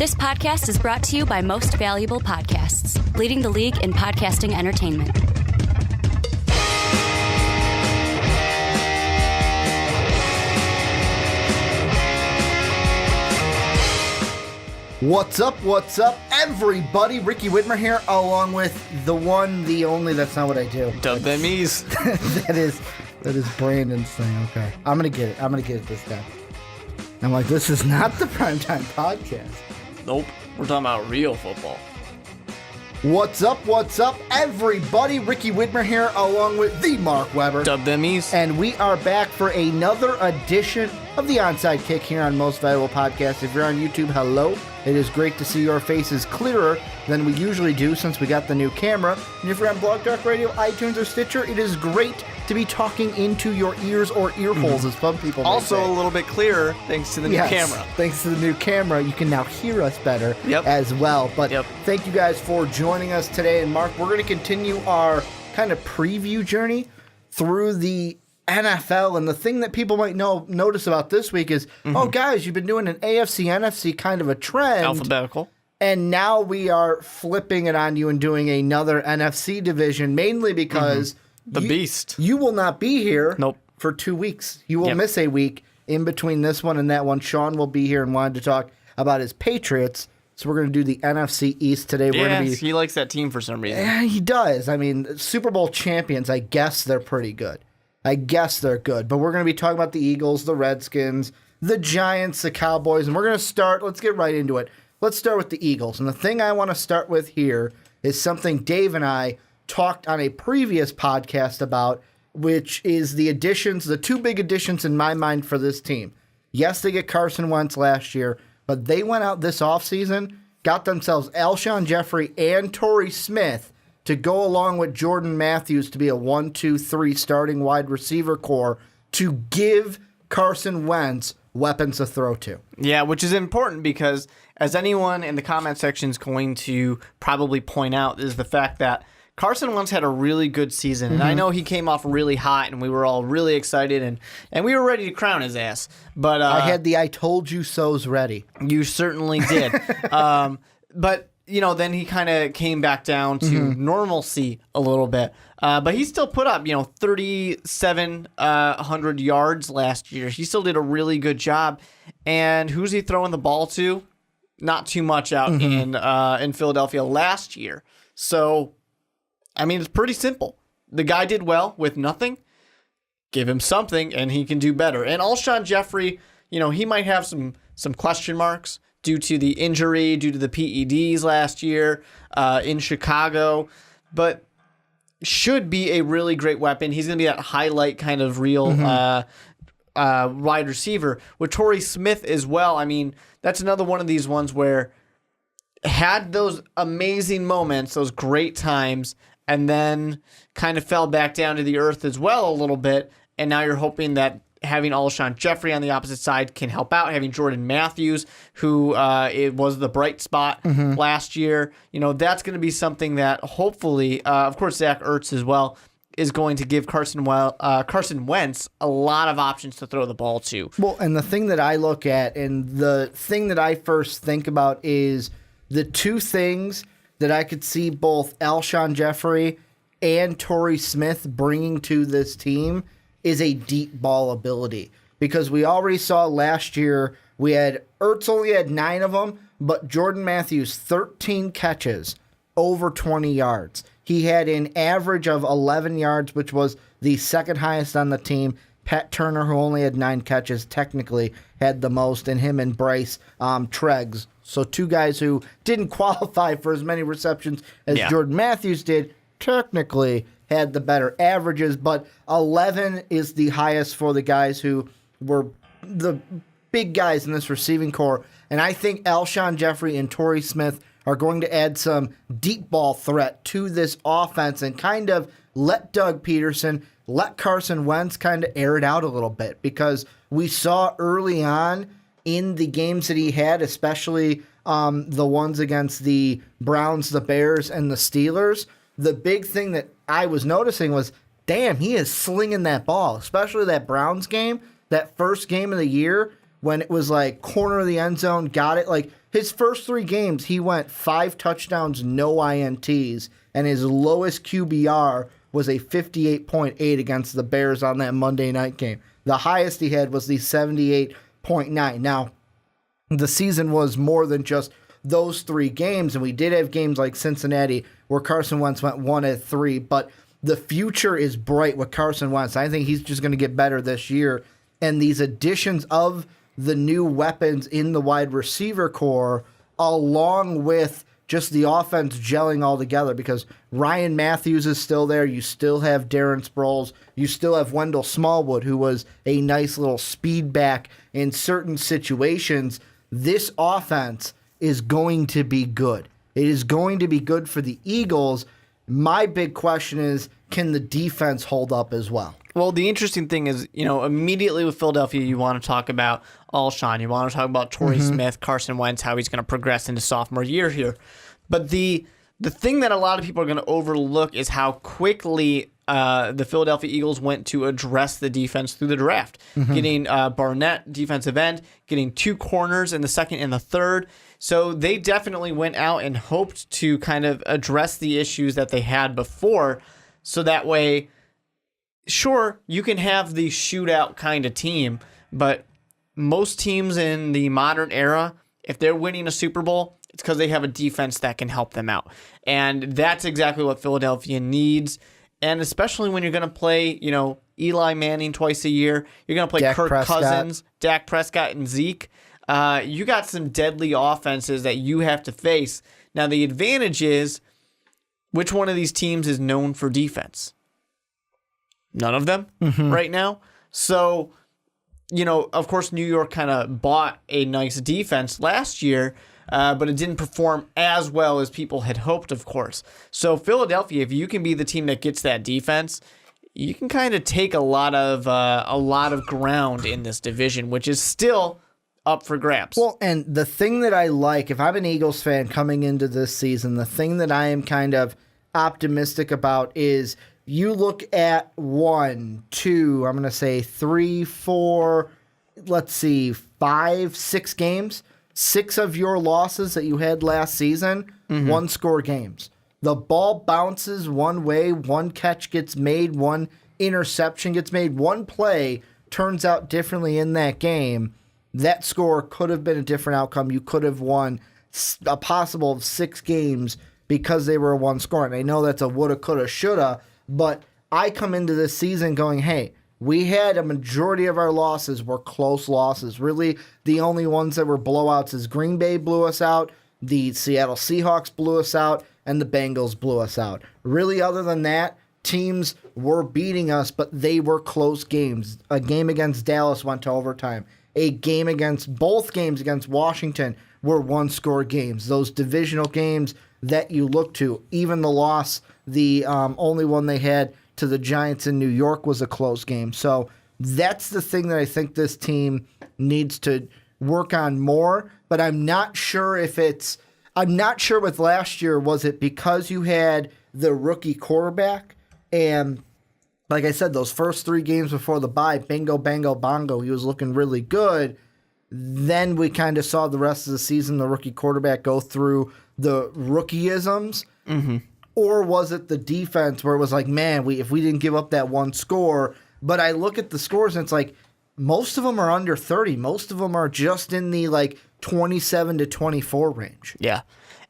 This podcast is brought to you by Most Valuable Podcasts, leading the league in podcasting entertainment. What's up, everybody? Ricky Widmer here, along with the one, the only, that's not what I do. Dub them ease. that is Brandon's thing, okay. I'm gonna get it this time. I'm like, this is not the Primetime Podcast. Nope, we're talking about real football. What's up, everybody? Ricky Widmer here, along with the Mark Weber. Dub them ease. And we are back for another edition of the Onside Kick here on Most Valuable Podcast. If you're on YouTube, hello. It is great to see your faces clearer than we usually do since we got the new camera. And if you're on Blog Talk Radio, iTunes, or Stitcher, it is great to be talking into your ears or ear holes, as some people may Also say. a little bit clearer thanks to the new camera. Thanks to the new camera, you can now hear us better as well. But thank you guys for joining us today. And Mark, we're going to continue our kind of preview journey through the NFL, and the thing that people might notice about this week is, oh, guys, you've been doing an AFC, NFC kind of a trend. Alphabetical. And now we are flipping it on you and doing another NFC division, mainly because the beast. You will not be here Nope. for 2 weeks. You will miss a week in between this one and that one. Sean will be here and wanted to talk about his Patriots. So we're going to do the NFC East today. He likes that team for some reason. Yeah, he does. I mean, Super Bowl champions, I guess they're pretty good. But we're going to be talking about the Eagles, the Redskins, the Giants, the Cowboys, and we're going to start, let's get right into it. Let's start with the Eagles. And the thing I want to start with here is something Dave and I talked on a previous podcast about, which is the additions, the two big additions in my mind for this team. Yes, they get Carson Wentz last year, but they went out this offseason, got themselves Alshon Jeffrey and Torrey Smith to go along with Jordan Matthews to be a 1-2-3 starting wide receiver core to give Carson Wentz weapons to throw to. Yeah, which is important because, as anyone in the comment section is going to probably point out, is the fact that Carson Wentz had a really good season. And I know he came off really hot, and we were all really excited, and we were ready to crown his ass. But I had the I told you so's ready. You certainly did. But then he kind of came back down to normalcy a little bit. But he still put up, 3,700 yards last year. He still did a really good job. And who's he throwing the ball to? Not too much out in Philadelphia last year. So, I mean, it's pretty simple. The guy did well with nothing. Give him something, and he can do better. And Alshon Jeffrey, he might have some question marks due to the injury, due to the PEDs last year in Chicago, but should be a really great weapon. He's going to be that highlight kind of real wide receiver. With Torrey Smith as well, I mean, that's another one of these ones where had those amazing moments, those great times, and then kind of fell back down to the earth as well a little bit, and now you're hoping that having Alshon Jeffrey on the opposite side can help out. Having Jordan Matthews, who it was the bright spot last year, that's going to be something that hopefully, of course, Zach Ertz as well, is going to give Carson Wentz a lot of options to throw the ball to. Well, and the thing that I look at, and the thing that I first think about is the two things that I could see both Alshon Jeffrey and Torrey Smith bringing to this team is a deep ball ability. Because we already saw last year, Ertz only had 9 of them, but Jordan Matthews, 13 catches, over 20 yards. He had an average of 11 yards, which was the second highest on the team. Pat Turner, who only had 9 catches, technically had the most, and him and Bryce Treggs. So two guys who didn't qualify for as many receptions as Jordan Matthews did, technically had the better averages, but 11 is the highest for the guys who were the big guys in this receiving core. And I think Alshon Jeffrey and Torrey Smith are going to add some deep ball threat to this offense and kind of let Doug Peterson, let Carson Wentz kind of air it out a little bit, because we saw early on in the games that he had, especially the ones against the Browns, the Bears, and the Steelers, the big thing that I was noticing was, damn, he is slinging that ball, especially that Browns game, that first game of the year when it was like corner of the end zone, got it. Like His first 3 games, he went 5 touchdowns, no INTs, and his lowest QBR was a 58.8 against the Bears on that Monday night game. The highest he had was the 78.9. Now, the season was more than just those 3 games, and we did have games like Cincinnati where Carson Wentz went 1-3, but the future is bright with Carson Wentz. I think he's just going to get better this year, and these additions of the new weapons in the wide receiver core, along with just the offense gelling all together, because Ryan Matthews is still there. You still have Darren Sproles. You still have Wendell Smallwood, who was a nice little speed back in certain situations. This offense is going to be good. It is going to be good for the Eagles. My big question is, can the defense hold up as well? Well, the interesting thing is, immediately with Philadelphia, you want to talk about Alshon. You want to talk about Torrey Smith, Carson Wentz, how he's going to progress into sophomore year here. But the thing that a lot of people are going to overlook is how quickly the Philadelphia Eagles went to address the defense through the draft. Getting Barnett, defensive end, getting 2 corners in the second and the third. So they definitely went out and hoped to kind of address the issues that they had before. So that way, sure, you can have the shootout kind of team, but most teams in the modern era, if they're winning a Super Bowl, it's because they have a defense that can help them out. And that's exactly what Philadelphia needs. And especially when you're going to play, Eli Manning twice a year, you're going to play Dak Kirk Prescott. Cousins, Dak Prescott, and Zeke. You got some deadly offenses that you have to face. Now, the advantage is, which one of these teams is known for defense? None of them right now. So, of course, New York kind of bought a nice defense last year, but it didn't perform as well as people had hoped, of course. So Philadelphia, if you can be the team that gets that defense, you can kind of take a lot of ground in this division, which is still up for grabs. Well, and the thing that I like, if I'm an Eagles fan coming into this season, the thing that I am kind of optimistic about is you look at 1, 2, I'm going to say 3, 4, 5, 6 games. 6 of your losses that you had last season, 1-score games. The ball bounces one way, 1 catch gets made, 1 interception gets made, 1 play turns out differently in that game. That score could have been a different outcome. You could have won a possible 6 games because they were a 1-score. And I know that's a woulda, coulda, shoulda, but I come into this season going, hey, we had a majority of our losses were close losses. Really, the only ones that were blowouts is Green Bay blew us out, the Seattle Seahawks blew us out, and the Bengals blew us out. Really, other than that, teams were beating us, but they were close games. A game against Dallas went to overtime. Both games against Washington were 1-score games. Those divisional games that you look to, even the loss, the only one they had to the Giants in New York was a close game. So that's the thing that I think this team needs to work on more, but I'm not sure with last year, was it because you had the rookie quarterback? And like I said, those first 3 games before the bye, bingo, bango, bongo, he was looking really good. Then we kind of saw the rest of the season, the rookie quarterback go through the rookieisms. Or was it the defense where it was like, man, if we didn't give up that 1 score, but I look at the scores and it's like most of them are under 30. Most of them are just in the 27 to 24 range. Yeah.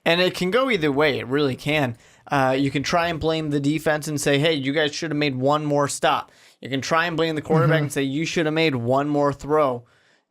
And it can go either way. It really can. You can try and blame the defense and say, hey, you guys should have made 1 more stop. You can try and blame the quarterback and say, you should have made 1 more throw.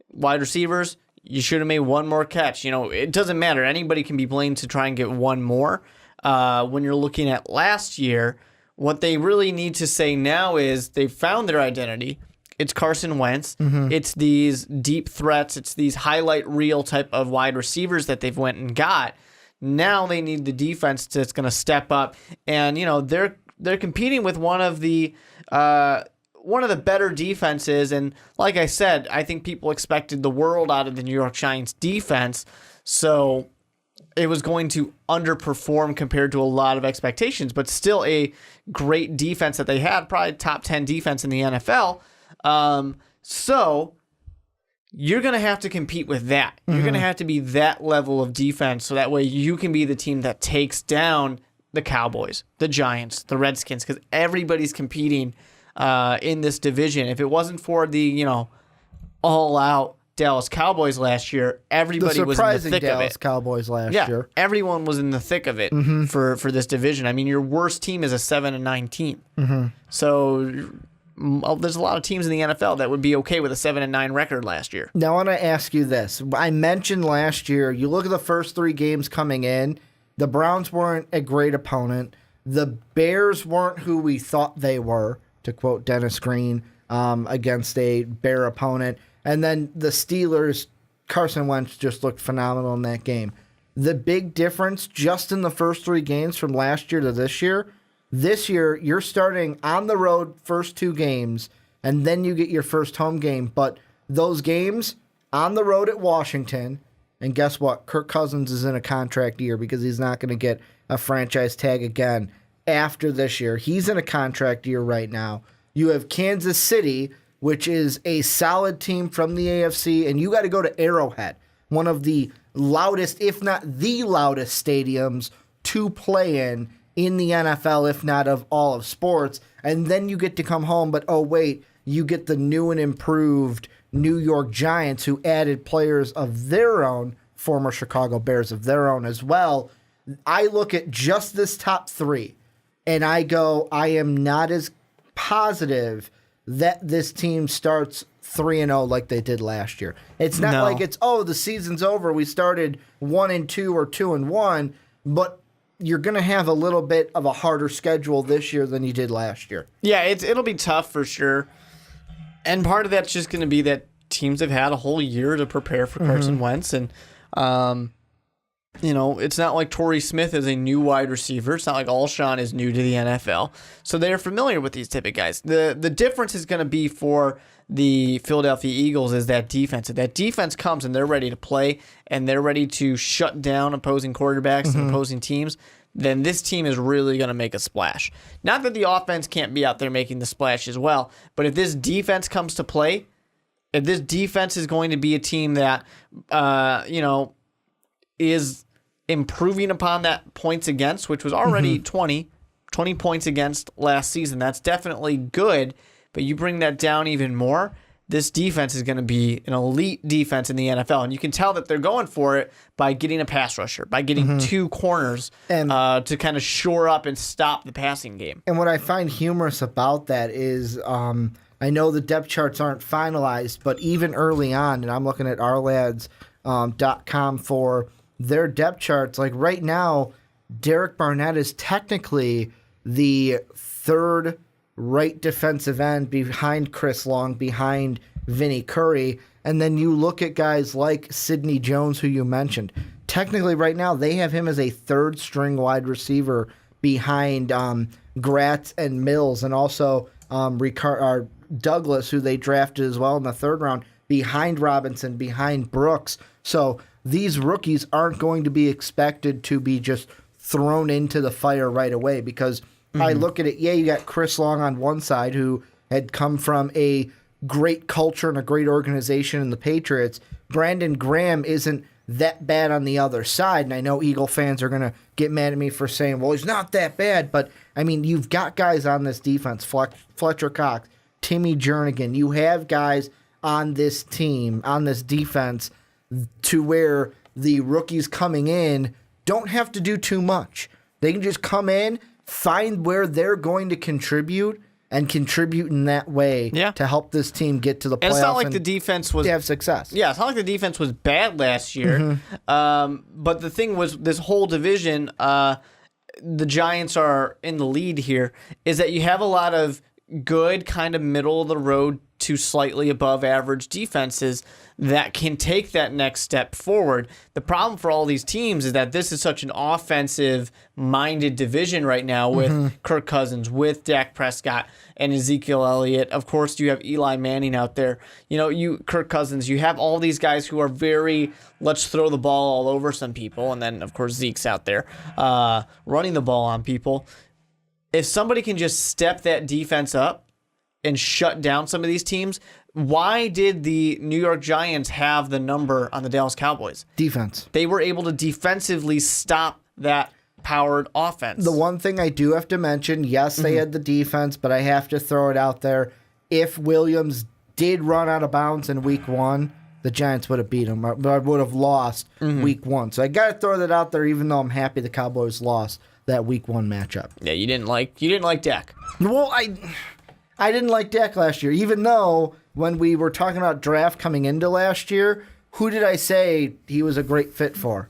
Wide receivers, you should have made 1 more catch. It doesn't matter. Anybody can be blamed to try and get 1 more. When you're looking at last year, what they really need to say now is they've found their identity. It's Carson Wentz. It's these deep threats. It's these highlight reel type of wide receivers that they've went and got. Now they need the defense that's going to step up. And, they're competing with one of the better defenses. And like I said, I think people expected the world out of the New York Giants defense. So it was going to underperform compared to a lot of expectations, but still a great defense that they had, probably top 10 defense in the NFL. So you're going to have to compete with that. You're going to have to be that level of defense so that way you can be the team that takes down the Cowboys, the Giants, the Redskins, because everybody's competing in this division. If it wasn't for the, all-out Dallas Cowboys last year, everybody was in the thick Dallas of it. Cowboys last year. Everyone was in the thick of it for this division. I mean, your worst team is a 7-9 team. So there's a lot of teams in the NFL that would be okay with a 7-9 record last year. Now, I want to ask you this. I mentioned last year, you look at the first 3 games coming in, the Browns weren't a great opponent. The Bears weren't who we thought they were, to quote Dennis Green, against a Bear opponent. And then the Steelers, Carson Wentz just looked phenomenal in that game. The big difference just in the first 3 games from last year to this year, you're starting on the road first 2 games, and then you get your first home game. But those games on the road at Washington, and guess what? Kirk Cousins is in a contract year because he's not going to get a franchise tag again after this year. He's in a contract year right now. You have Kansas City, which is a solid team from the AFC, and you got to go to Arrowhead, one of the loudest, if not the loudest stadiums to play in the NFL, if not of all of sports. And then you get to come home, but oh wait, you get the new and improved New York Giants, who added players of their own, former Chicago Bears of their own as well. I look at just this top 3, and I go, I am not as positive that this team starts 3-0 like they did last year. It's not like it's, the season's over, we started 1-2 or 2-1, but you're going to have a little bit of a harder schedule this year than you did last year. Yeah, it'll be tough for sure. And part of that's just going to be that teams have had a whole year to prepare for Carson Wentz. And, it's not like Torrey Smith is a new wide receiver. It's not like Alshon is new to the NFL. So they're familiar with these type of guys. The difference is going to be for the Philadelphia Eagles is that defense. If that defense comes and they're ready to play and they're ready to shut down opposing quarterbacks and opposing teams, then this team is really going to make a splash. Not that the offense can't be out there making the splash as well, but if this defense comes to play, if this defense is going to be a team that, is improving upon that points against, which was already 20 points against last season, that's definitely good, but you bring that down even more, this defense is going to be an elite defense in the NFL. And you can tell that they're going for it by getting a pass rusher, by getting 2 corners to kind of shore up and stop the passing game. And what I find humorous about that is I know the depth charts aren't finalized, but even early on, and I'm looking at ourlads.com for their depth charts, like right now, Derek Barnett is technically the 3rd right defensive end behind Chris Long, behind Vinny Curry. And then you look at guys like Sidney Jones, who you mentioned. Technically right now, they have him as a 3rd string wide receiver behind Gratz and Mills, and also Douglas, who they drafted as well in the 3rd round, behind Robinson, behind Brooks. So these rookies aren't going to be expected to be just thrown into the fire right away, because I look at it, you got Chris Long on one side, who had come from a great culture and a great organization in the Patriots. Brandon Graham isn't that bad on the other side, and I know Eagle fans are going to get mad at me for saying, well, he's not that bad, but, I mean, you've got guys on this defense, Fletcher Cox, Timmy Jernigan. You have guys on this team, on this defense, to where the rookies coming in don't have to do too much. They can just come in, find where they're going to contribute, and contribute in that way to help this team get to the playoffs. And it's not like the defense was... have success. Yeah, it's not like the defense was bad last year. But the thing was, this whole division, the Giants are in the lead here, is that you have a lot of good, kind of middle-of-the-road to slightly above average defenses that can take that next step forward. The problem for all these teams is that this is such an offensive-minded division right now with Kirk Cousins, with Dak Prescott, and Ezekiel Elliott. Of course, you have Eli Manning out there. Kirk Cousins, you have all these guys who are very, let's throw the ball all over some people, and then, of course, Zeke's out there running the ball on people. If somebody can just step that defense up and shut down some of these teams, Why did the New York Giants have the number on the Dallas Cowboys? Defense. They were able to defensively stop that powered offense. The one thing I do have to mention, yes, they had the defense, but I have to throw it out there. If Williams did run out of bounds in week 1, the Giants would have beat him, but would have lost week 1. So I got to throw that out there, even though I'm happy the Cowboys lost that week 1 matchup. Yeah, you didn't like Dak. Well, I didn't like Dak last year, even though when we were talking about draft coming into last year, who did I say he was a great fit for?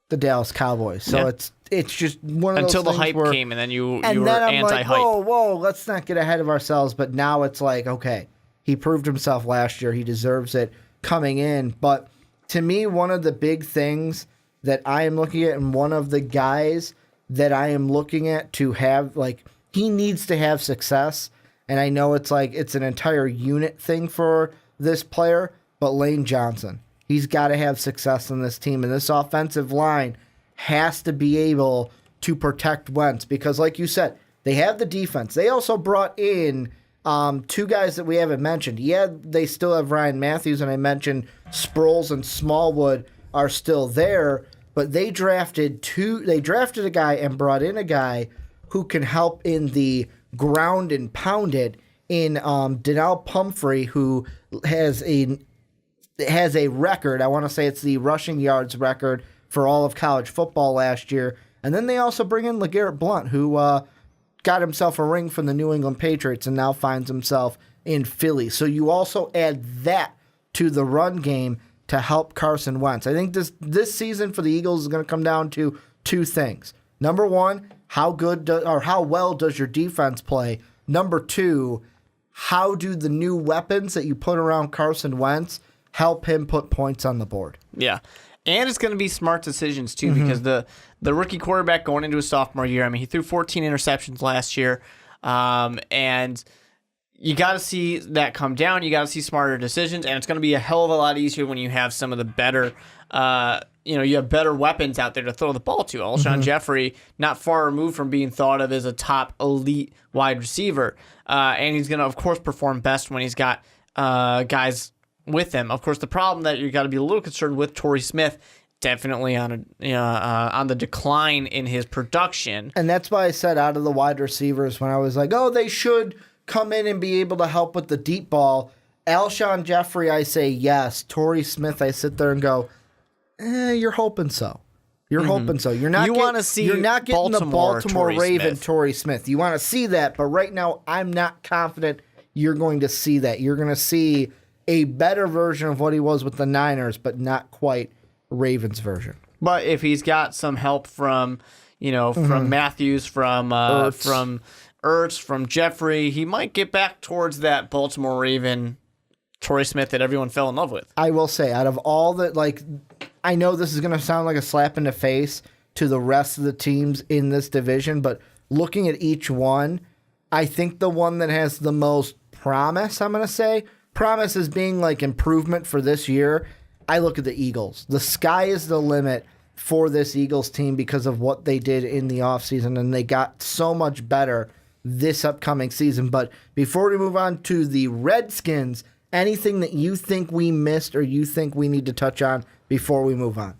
The Dallas Cowboys. So it's just one of those until the things hype came, and then you were I'm anti-hype. Like, whoa, let's not get ahead of ourselves. But now it's like, okay, he proved himself last year. He deserves it coming in. But to me, one of the big things that I am looking at, and one of the guys that I am looking at to have, like, he needs to have success. And I know it's like it's an entire unit thing for this player, but Lane Johnson, he's got to have success in this team. And this offensive line has to be able to protect Wentz because, like you said, they have the defense. They also brought in 2 guys that we haven't mentioned. Yeah, they still have Ryan Matthews, and I mentioned Sproles and Smallwood are still there, but they drafted a guy and brought in a guy who can help in the ground and pound it in Donnell Pumphrey, who has a record. I want to say it's the rushing yards record for all of college football last year. And then they also bring in LeGarrette Blount, who got himself a ring from the New England Patriots and now finds himself in Philly. So you also add that to the run game to help Carson Wentz. I think this season for the Eagles is going to come down to 2 things. Number 1, how well does your defense play? Number 2, how do the new weapons that you put around Carson Wentz help him put points on the board? Yeah. And it's going to be smart decisions, too, because the rookie quarterback going into his sophomore year, I mean, he threw 14 interceptions last year, and you got to see that come down. You got to see smarter decisions, and it's going to be a hell of a lot easier when you have some of the better you have better weapons out there to throw the ball to. Alshon Jeffrey, not far removed from being thought of as a top elite wide receiver. And he's going to, of course, perform best when he's got guys with him. Of course, the problem that you got to be a little concerned with, Torrey Smith, definitely on the decline in his production. And that's why I said out of the wide receivers when I was like, oh, they should come in and be able to help with the deep ball. Alshon Jeffrey, I say yes. Torrey Smith, I sit there and go, you're hoping so. You're hoping so. You're not getting the Baltimore Raven Torrey Smith. You want to see that, but right now I'm not confident you're going to see that. You're going to see a better version of what he was with the Niners, but not quite Ravens version. But if he's got some help from Matthews, from Ertz, from Jeffrey, he might get back towards that Baltimore Raven Torrey Smith that everyone fell in love with. I will say, out of all that, I know this is going to sound like a slap in the face to the rest of the teams in this division, but looking at each one, I think the one that has the most promise, I'm going to say, promise as being like improvement for this year, I look at the Eagles. The sky is the limit for this Eagles team because of what they did in the offseason, and they got so much better this upcoming season. But before we move on to the Redskins, anything that you think we missed or you think we need to touch on before we move on?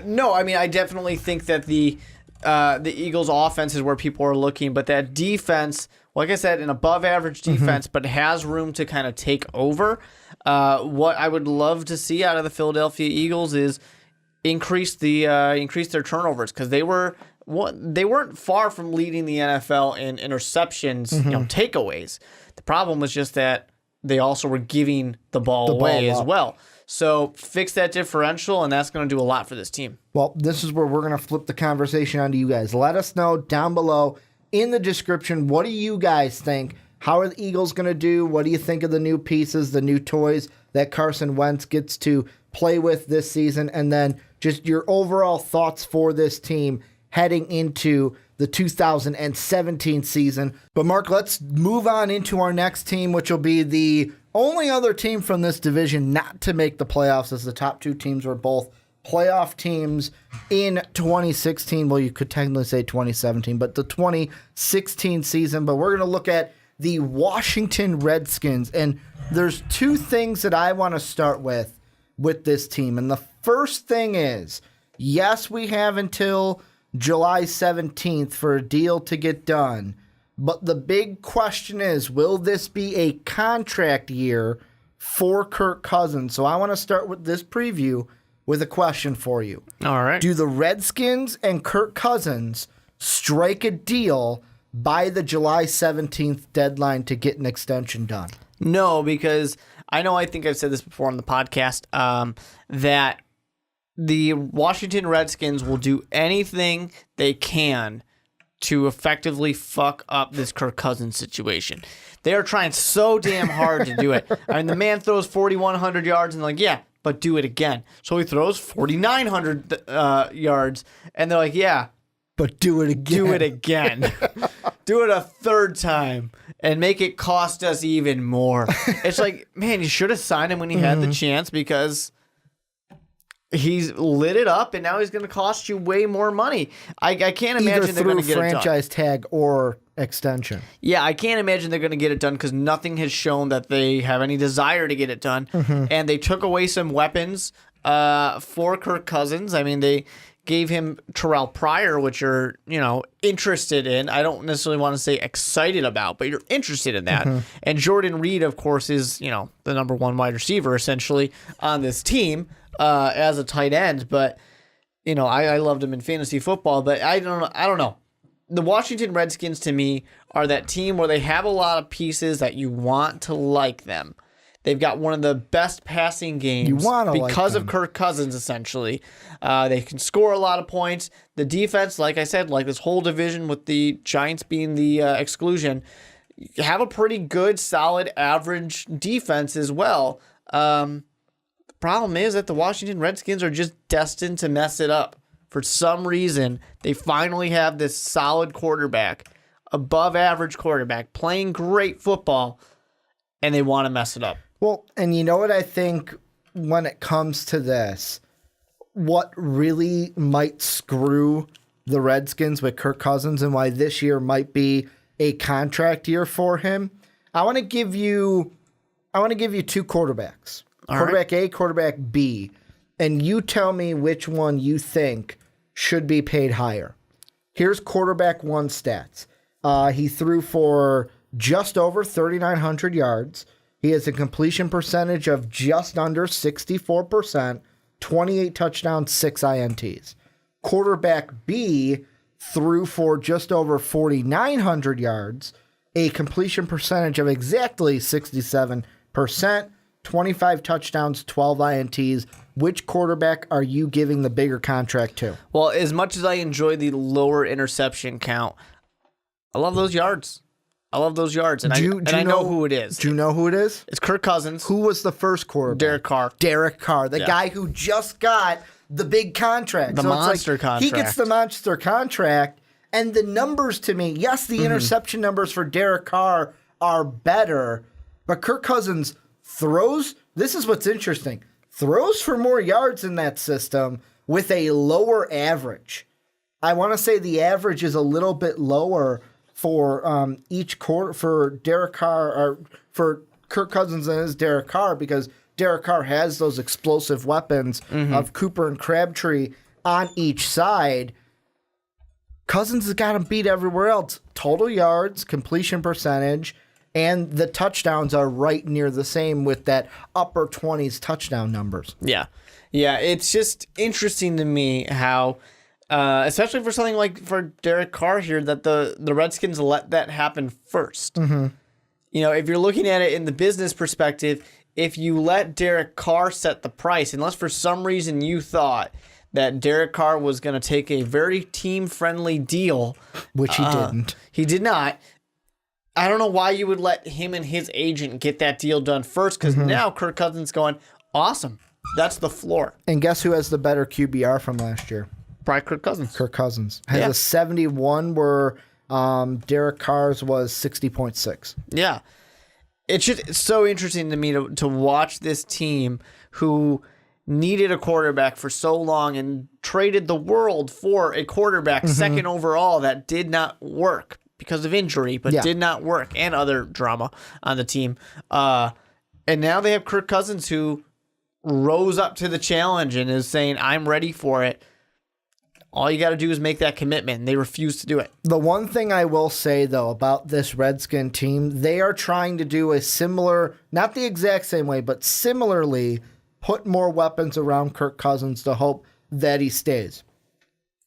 No, I mean, I definitely think that the Eagles' offense is where people are looking, but that defense, like I said, an above-average defense, but has room to kind of take over. What I would love to see out of the Philadelphia Eagles is increase their turnovers, because they weren't far from leading the NFL in interceptions, takeaways. The problem was just that they also were giving the ball away as well. So fix that differential, and that's going to do a lot for this team. Well, this is where we're going to flip the conversation onto you guys. Let us know down below in the description, what do you guys think? How are the Eagles going to do? What do you think of the new pieces, the new toys that Carson Wentz gets to play with this season? And then just your overall thoughts for this team heading into the 2017 season. But Mark, let's move on into our next team, which will be the only other team from this division not to make the playoffs, as the top 2 teams were both playoff teams in 2016. Well, you could technically say 2017, but the 2016 season. But we're going to look at the Washington Redskins. And there's two things that I want to start with this team. And the first thing is, yes, we have until July 17th for a deal to get done. But the big question is, will this be a contract year for Kirk Cousins? So I want to start with this preview with a question for you. All right. Do the Redskins and Kirk Cousins strike a deal by the July 17th deadline to get an extension done? No, because I think I've said this before on the podcast, that the Washington Redskins will do anything they can to effectively fuck up this Kirk Cousins situation. They are trying so damn hard to do it. I mean, the man throws 4,100 yards and like, yeah, but do it again. So he throws 4,900 yards, and they're like, yeah, but do it again. Do it again. Do it a third time and make it cost us even more. It's like, man, you should have signed him when he had the chance, because he's lit it up, and now he's going to cost you way more money. I can't imagine they're going to get it done. Franchise tag or extension. Yeah, I can't imagine they're going to get it done, because nothing has shown that they have any desire to get it done. And they took away some weapons for Kirk Cousins. I mean, they gave him Terrell Pryor, which you're, interested in. I don't necessarily want to say excited about, but you're interested in that. And Jordan Reed, of course, is, the number one wide receiver essentially on this team as a tight end. But, I loved him in fantasy football, but I don't know. The Washington Redskins, to me, are that team where they have a lot of pieces that you want to like them. They've got one of the best passing games because of Kirk Cousins, essentially. They can score a lot of points. The defense, like I said, like this whole division with the Giants being the exclusion, have a pretty good, solid, average defense as well. The problem is that the Washington Redskins are just destined to mess it up. For some reason, they finally have this solid quarterback, above average quarterback, playing great football, and they want to mess it up. Well, and you know what I think when it comes to this, what really might screw the Redskins with Kirk Cousins and why this year might be a contract year for him? I want to give you two quarterbacks. Quarterback A, quarterback B. And you tell me which one you think should be paid higher. Here's quarterback one stats. He threw for just over 3,900 yards. He has a completion percentage of just under 64%, 28 touchdowns, 6 INTs. Quarterback B threw for just over 4,900 yards, a completion percentage of exactly 67%, 25 touchdowns, 12 INTs. Which quarterback are you giving the bigger contract to? Well, as much as I enjoy the lower interception count, I love those yards. And I know who it is. Do you know who it is? It's Kirk Cousins. Who was the first quarterback? Derek Carr. The guy who just got the big contract. The monster contract. He gets the monster contract, and the numbers to me, yes, the interception numbers for Derek Carr are better, but Kirk Cousins throws, this is what's interesting, throws for more yards in that system with a lower average. I want to say the average is a little bit lower for each quarter for Derek Carr, or for Kirk Cousins and his Derek Carr, because Derek Carr has those explosive weapons of Cooper and Crabtree on each side. Cousins has got him beat everywhere else. Total yards, completion percentage, and the touchdowns are right near the same with that upper 20s touchdown numbers. Yeah. It's just interesting to me how, especially for something like for Derek Carr here, that the Redskins let that happen first. If you're looking at it in the business perspective, if you let Derek Carr set the price, unless for some reason you thought that Derek Carr was going to take a very team-friendly deal, which he didn't. He did not. I don't know why you would let him and his agent get that deal done first, because now Kirk Cousins going, awesome. That's the floor. And guess who has the better QBR from last year? Probably Kirk Cousins. Kirk Cousins has a 71 where Derek Carr's was 60.6. Yeah. It's so interesting to me to watch this team who needed a quarterback for so long and traded the world for a quarterback second overall that did not work. because of injury, but did not work, and other drama on the team. And now they have Kirk Cousins, who rose up to the challenge and is saying, I'm ready for it. All you got to do is make that commitment. And they refuse to do it. The one thing I will say, though, about this Redskin team, they are trying to do a similar, not the exact same way, but similarly put more weapons around Kirk Cousins to hope that he stays.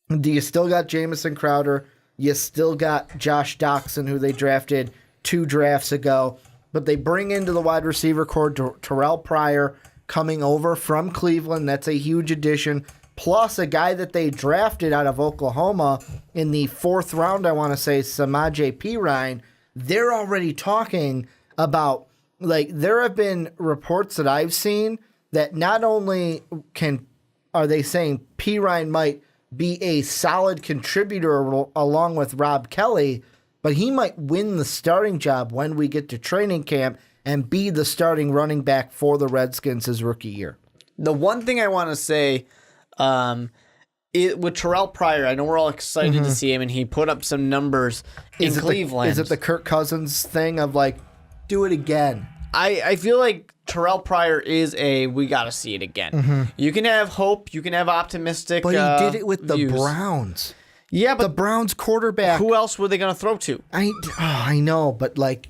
You still got Jamison Crowder. You still got Josh Doxson, who they drafted 2 drafts ago. But they bring into the wide receiver core Terrell Pryor coming over from Cleveland. That's a huge addition. Plus a guy that they drafted out of Oklahoma in the 4th round, I want to say, Samaje Perine. They're already talking about, like, there have been reports that I've seen that not only are they saying Perine might be a solid contributor along with Rob Kelly, but he might win the starting job when we get to training camp and be the starting running back for the Redskins his rookie year. The one thing I want to say, with Terrell Pryor, I know we're all excited to see him, and he put up some numbers in Cleveland. Is it the Kirk Cousins thing of, like, do it again? I feel like Terrell Pryor is we got to see it again. You can have hope. You can have optimistic But he did it with the views. Browns. Yeah, but the Browns quarterback. Who else were they going to throw to? I know, but, like,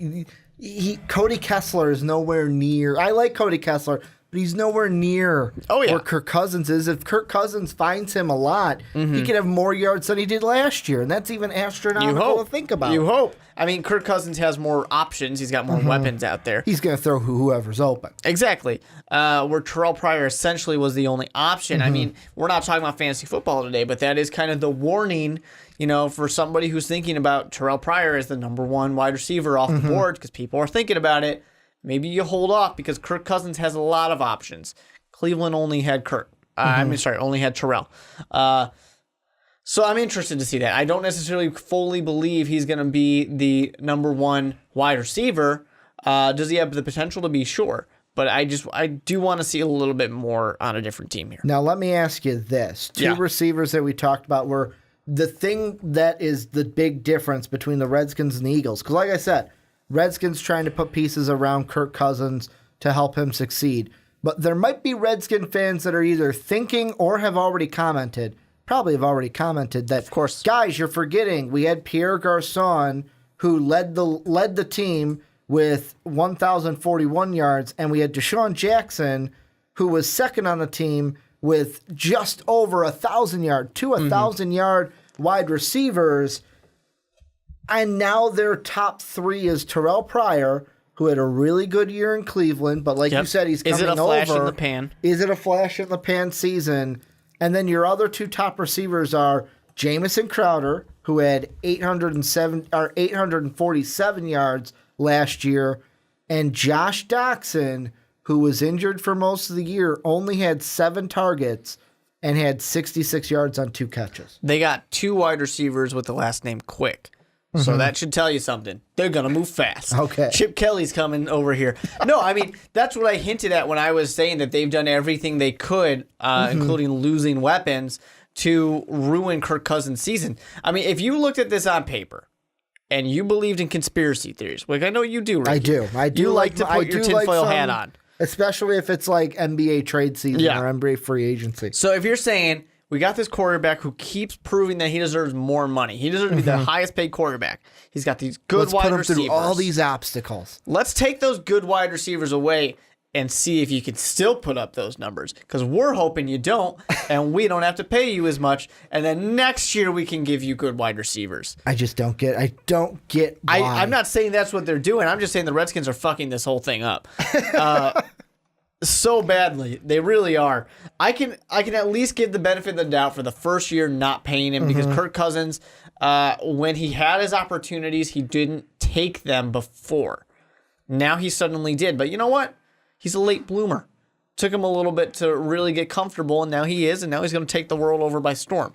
Cody Kessler is nowhere near. I like Cody Kessler, but he's nowhere near where Kirk Cousins is. If Kirk Cousins finds him a lot, he could have more yards than he did last year, and that's even astronomical to think about. You hope. I mean, Kirk Cousins has more options. He's got more weapons out there. He's going to throw whoever's open. Exactly. Where Terrell Pryor essentially was the only option. I mean, we're not talking about fantasy football today, but that is kind of the warning, for somebody who's thinking about Terrell Pryor as the number 1 wide receiver off the board, because people are thinking about it. Maybe you hold off because Kirk Cousins has a lot of options. Cleveland only had only had Terrell. So I'm interested to see that. I don't necessarily fully believe he's going to be the number 1 wide receiver. Does he have the potential to be? Sure. But I do want to see a little bit more on a different team here. Now, let me ask you this. 2 receivers that we talked about were the thing that is the big difference between the Redskins and the Eagles. Because like I said, Redskins trying to put pieces around Kirk Cousins to help him succeed. But there might be Redskin fans that are either thinking or have already commented, probably have already commented that, of course, guys, you're forgetting we had Pierre Garçon, who led the team with 1,041 yards, and we had Deshaun Jackson, who was second on the team with just over 1,000 yards, 1,000-yard wide receivers. And now their top 3 is Terrell Pryor, who had a really good year in Cleveland, but like you said, he's coming over. Is it a flash in the pan? Is it a flash in the pan season? And then your other 2 top receivers are Jamison Crowder, who had 847 yards last year, and Josh Doxson, who was injured for most of the year, only had 7 targets and had 66 yards on 2 catches. They got 2 wide receivers with the last name Quick. So that should tell you something. They're going to move fast. Okay. Chip Kelly's coming over here. No, I mean, that's what I hinted at when I was saying that they've done everything they could, including losing weapons, to ruin Kirk Cousins' season. I mean, if you looked at this on paper and you believed in conspiracy theories, like I know you do, Ricky. I do. You like to put your tinfoil hat on. Especially if it's like NBA trade season or NBA free agency. So if you're saying, we got this quarterback who keeps proving that he deserves more money. He deserves to be the highest paid quarterback. He's got these good wide receivers. Through all these obstacles. Let's take those good wide receivers away and see if you can still put up those numbers. Because we're hoping you don't, and we don't have to pay you as much. And then next year we can give you good wide receivers. I just don't get. I don't get why. I'm not saying that's what they're doing. I'm just saying the Redskins are fucking this whole thing up. So badly. They really are. I can at least give the benefit of the doubt for the first year not paying him because Kirk Cousins, when he had his opportunities, he didn't take them before. Now he suddenly did. But you know what? He's a late bloomer. Took him a little bit to really get comfortable, and now he is, and now he's going to take the world over by storm.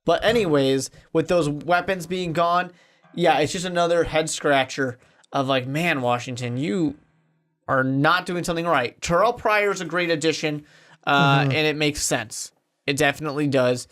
But anyways, with those weapons being gone, yeah, it's just another head scratcher of like, man, Washington, you are not doing something right. Terrell Pryor is a great addition, and it makes sense. It definitely does.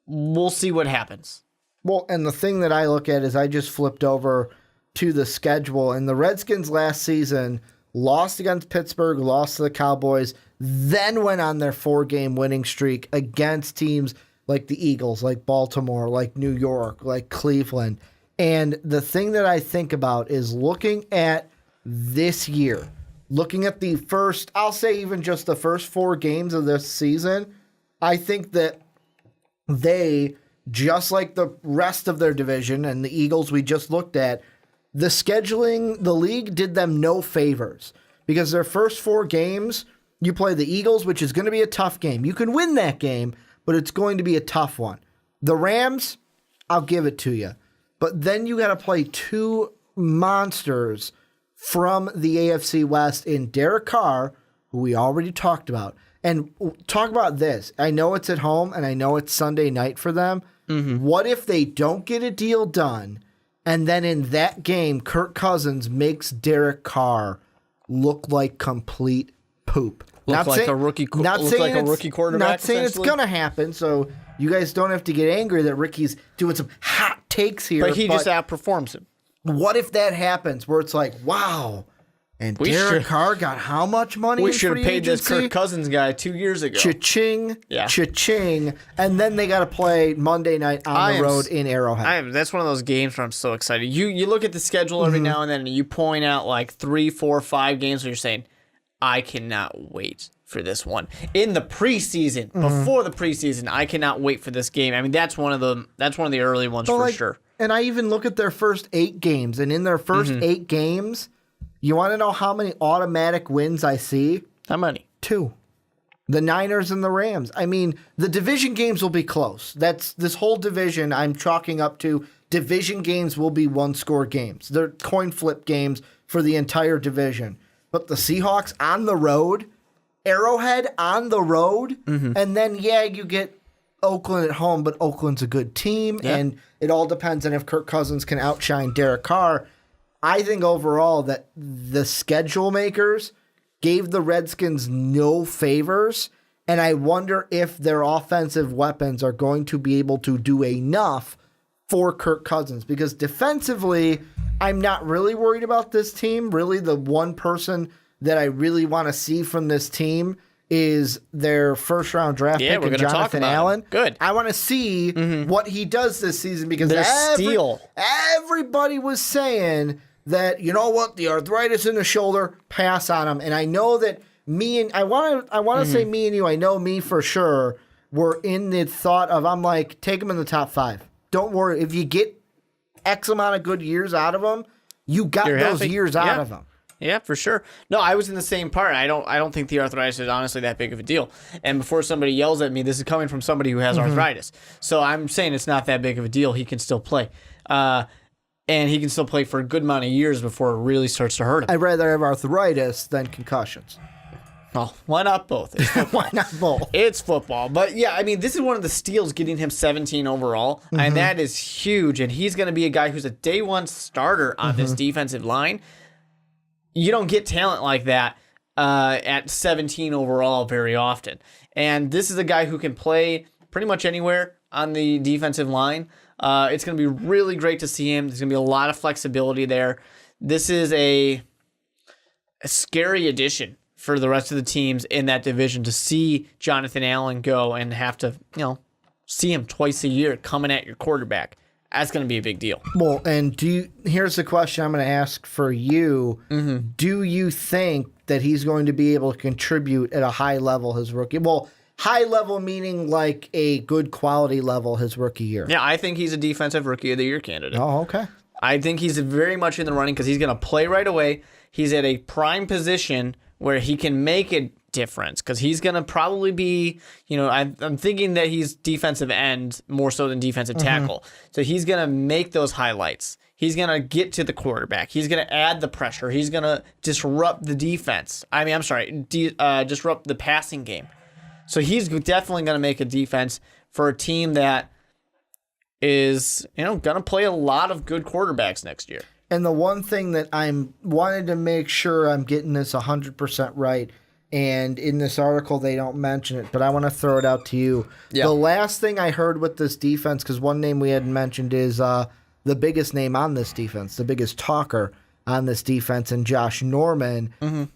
We'll see what happens. Well, and the thing that I look at is I just flipped over to the schedule, and the Redskins last season lost against Pittsburgh, lost to the Cowboys, then went on their 4-game winning streak against teams like the Eagles, like Baltimore, like New York, like Cleveland. And the thing that I think about is looking at this year, looking at the first, I'll say even just the first 4 games of this season, I think that they, just like the rest of their division and the Eagles we just looked at, the scheduling, the league did them no favors because their first 4 games, you play the Eagles, which is going to be a tough game. You can win that game, but it's going to be a tough one. The Rams, I'll give it to you. But then you got to play 2 monsters from the AFC West in Derek Carr, who we already talked about. And talk about this. I know it's at home, and I know it's Sunday night for them. Mm-hmm. What if they don't get a deal done, and then in that game, Kirk Cousins makes Derek Carr look like complete poop? Look like a rookie quarterback. Not saying it's going to happen, so you guys don't have to get angry that Ricky's doing some hot takes here. But he just outperforms him. What if that happens where it's like, wow, and Derek Carr got how much money? We should have paid this Kirk Cousins guy 2 years ago. Cha-ching, cha-ching. And then they got to play Monday night on the road in Arrowhead. That's one of those games where I'm so excited. You look at the schedule every now and then, and you point out like 3, 4, 5 games where you're saying, I cannot wait for this one. In the preseason, before the preseason, I cannot wait for this game. I mean, that's one of the early ones for sure. And I even look at their first 8 games, and in their first 8 games, you want to know how many automatic wins I see? How many? 2. The Niners and the Rams. I mean, the division games will be close. That's this whole division I'm chalking up to. Division games will be 1-score games. They're coin flip games for the entire division. But the Seahawks on the road, Arrowhead on the road, and then, you get Oakland at home, but Oakland's a good team, and it all depends on if Kirk Cousins can outshine Derek Carr. I think overall that the schedule makers gave the Redskins no favors, and I wonder if their offensive weapons are going to be able to do enough for Kirk Cousins, because defensively, I'm not really worried about this team. Really, the one person that I really want to see from this team is their first-round draft pick, Jonathan Allen. Good. I want to see what he does this season because everybody was saying that, you know what, the arthritis in the shoulder, pass on him. And I know that I want to say me and you, I know me for sure, were in the thought of, I'm like, take him in the top 5. Don't worry. If you get X amount of good years out of him, you got those years out of him. Yeah, for sure. No, I was in the same part. I don't think the arthritis is honestly that big of a deal. And before somebody yells at me, this is coming from somebody who has arthritis. So I'm saying it's not that big of a deal. He can still play. And he can still play for a good amount of years before it really starts to hurt him. I'd rather have arthritis than concussions. Well, why not both? Why not both? It's football. But yeah, I mean, this is one of the steals getting him 17 overall, and that is huge. And he's going to be a guy who's a day one starter on this defensive line. You don't get talent like that at 17 overall very often. And this is a guy who can play pretty much anywhere on the defensive line. It's going to be really great to see him. There's going to be a lot of flexibility there. This is a scary addition for the rest of the teams in that division to see Jonathan Allen go and have to, see him twice a year coming at your quarterback. That's going to be a big deal. Well, and here's the question I'm going to ask for you. Do you think that he's going to be able to contribute at a high level his rookie? Well, high level meaning like a good quality level his rookie year. Yeah, I think he's a defensive rookie of the year candidate. Oh, okay. I think he's very much in the running because he's going to play right away. He's at a prime position where he can make a difference because he's going to probably be, I'm thinking that he's defensive end more so than defensive tackle. So he's going to make those highlights. He's going to get to the quarterback. He's going to add the pressure. He's going to disrupt the defense. Disrupt the passing game. So he's definitely going to make a defense for a team that is, going to play a lot of good quarterbacks next year. And the one thing that I'm wanted to make sure I'm getting this 100% right and in this article they don't mention it, but I want to throw it out to you. Yeah. The last thing I heard with this defense, because one name we hadn't mentioned is the biggest name on this defense, the biggest talker on this defense, and Josh Norman.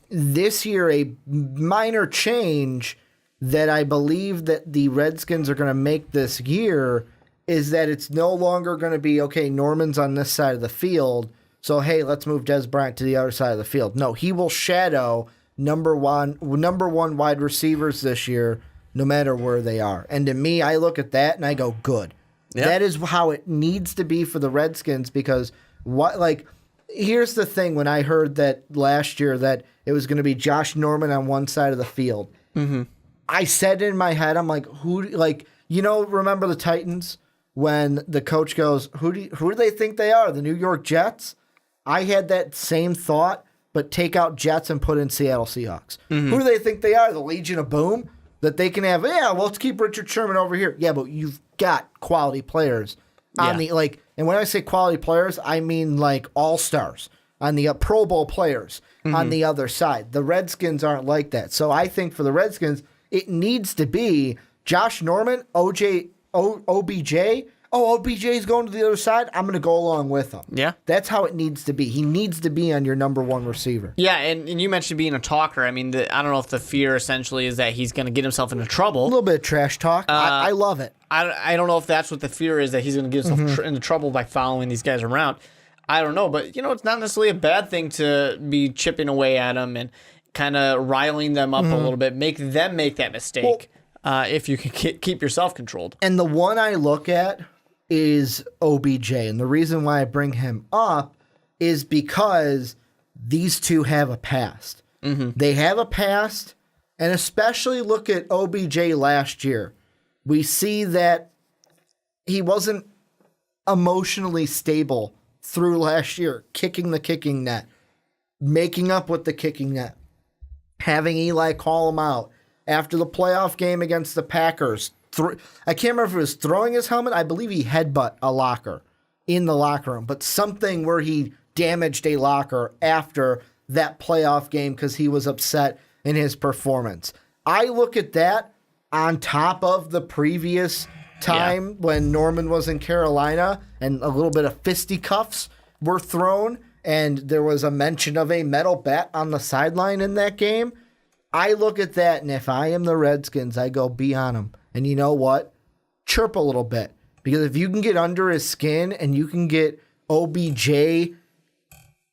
This year, a minor change that I believe that the Redskins are going to make this year is that it's no longer going to be, okay, Norman's on this side of the field, so hey, let's move Des Bryant to the other side of the field. No, he will shadow number one wide receivers this year, no matter where they are. And to me, I look at that and I go, good. Yep. That is how it needs to be for the Redskins, because here's the thing. When I heard that last year that it was going to be Josh Norman on one side of the field, I said in my head, I'm like, remember the Titans when the coach goes, who do they think they are? The New York Jets? I had that same thought, but take out Jets and put in Seattle Seahawks. Who do they think they are? The Legion of Boom? That they can have, let's keep Richard Sherman over here. Yeah, but you've got quality players on the, and when I say quality players, I mean all-stars on the Pro Bowl players on the other side. The Redskins aren't like that. So I think for the Redskins, it needs to be Josh Norman, OBJ. OBJ is going to the other side. I'm going to go along with him. Yeah. That's how it needs to be. He needs to be on your number one receiver. Yeah, and you mentioned being a talker. I mean, I don't know if the fear essentially is that he's going to get himself into trouble. A little bit of trash talk. I love it. I don't know if that's what the fear is, that he's going to get himself into trouble by following these guys around. I don't know, but, it's not necessarily a bad thing to be chipping away at them and kind of riling them up a little bit, make them make that mistake if you can keep yourself controlled. And the one I look at is OBJ. And the reason why I bring him up is because these two have a past. They have a past, and especially look at OBJ last year. We see that he wasn't emotionally stable through last year, kicking the kicking net, making up with the kicking net, having Eli call him out after the playoff game against the Packers. I can't remember if it was throwing his helmet. I believe he headbutt a locker in the locker room, but something where he damaged a locker after that playoff game because he was upset in his performance. I look at that on top of the previous time when Norman was in Carolina and a little bit of fisticuffs were thrown, and there was a mention of a metal bat on the sideline in that game. I look at that, and if I am the Redskins, I go, be on him. And you know what? Chirp a little bit. Because if you can get under his skin and you can get OBJ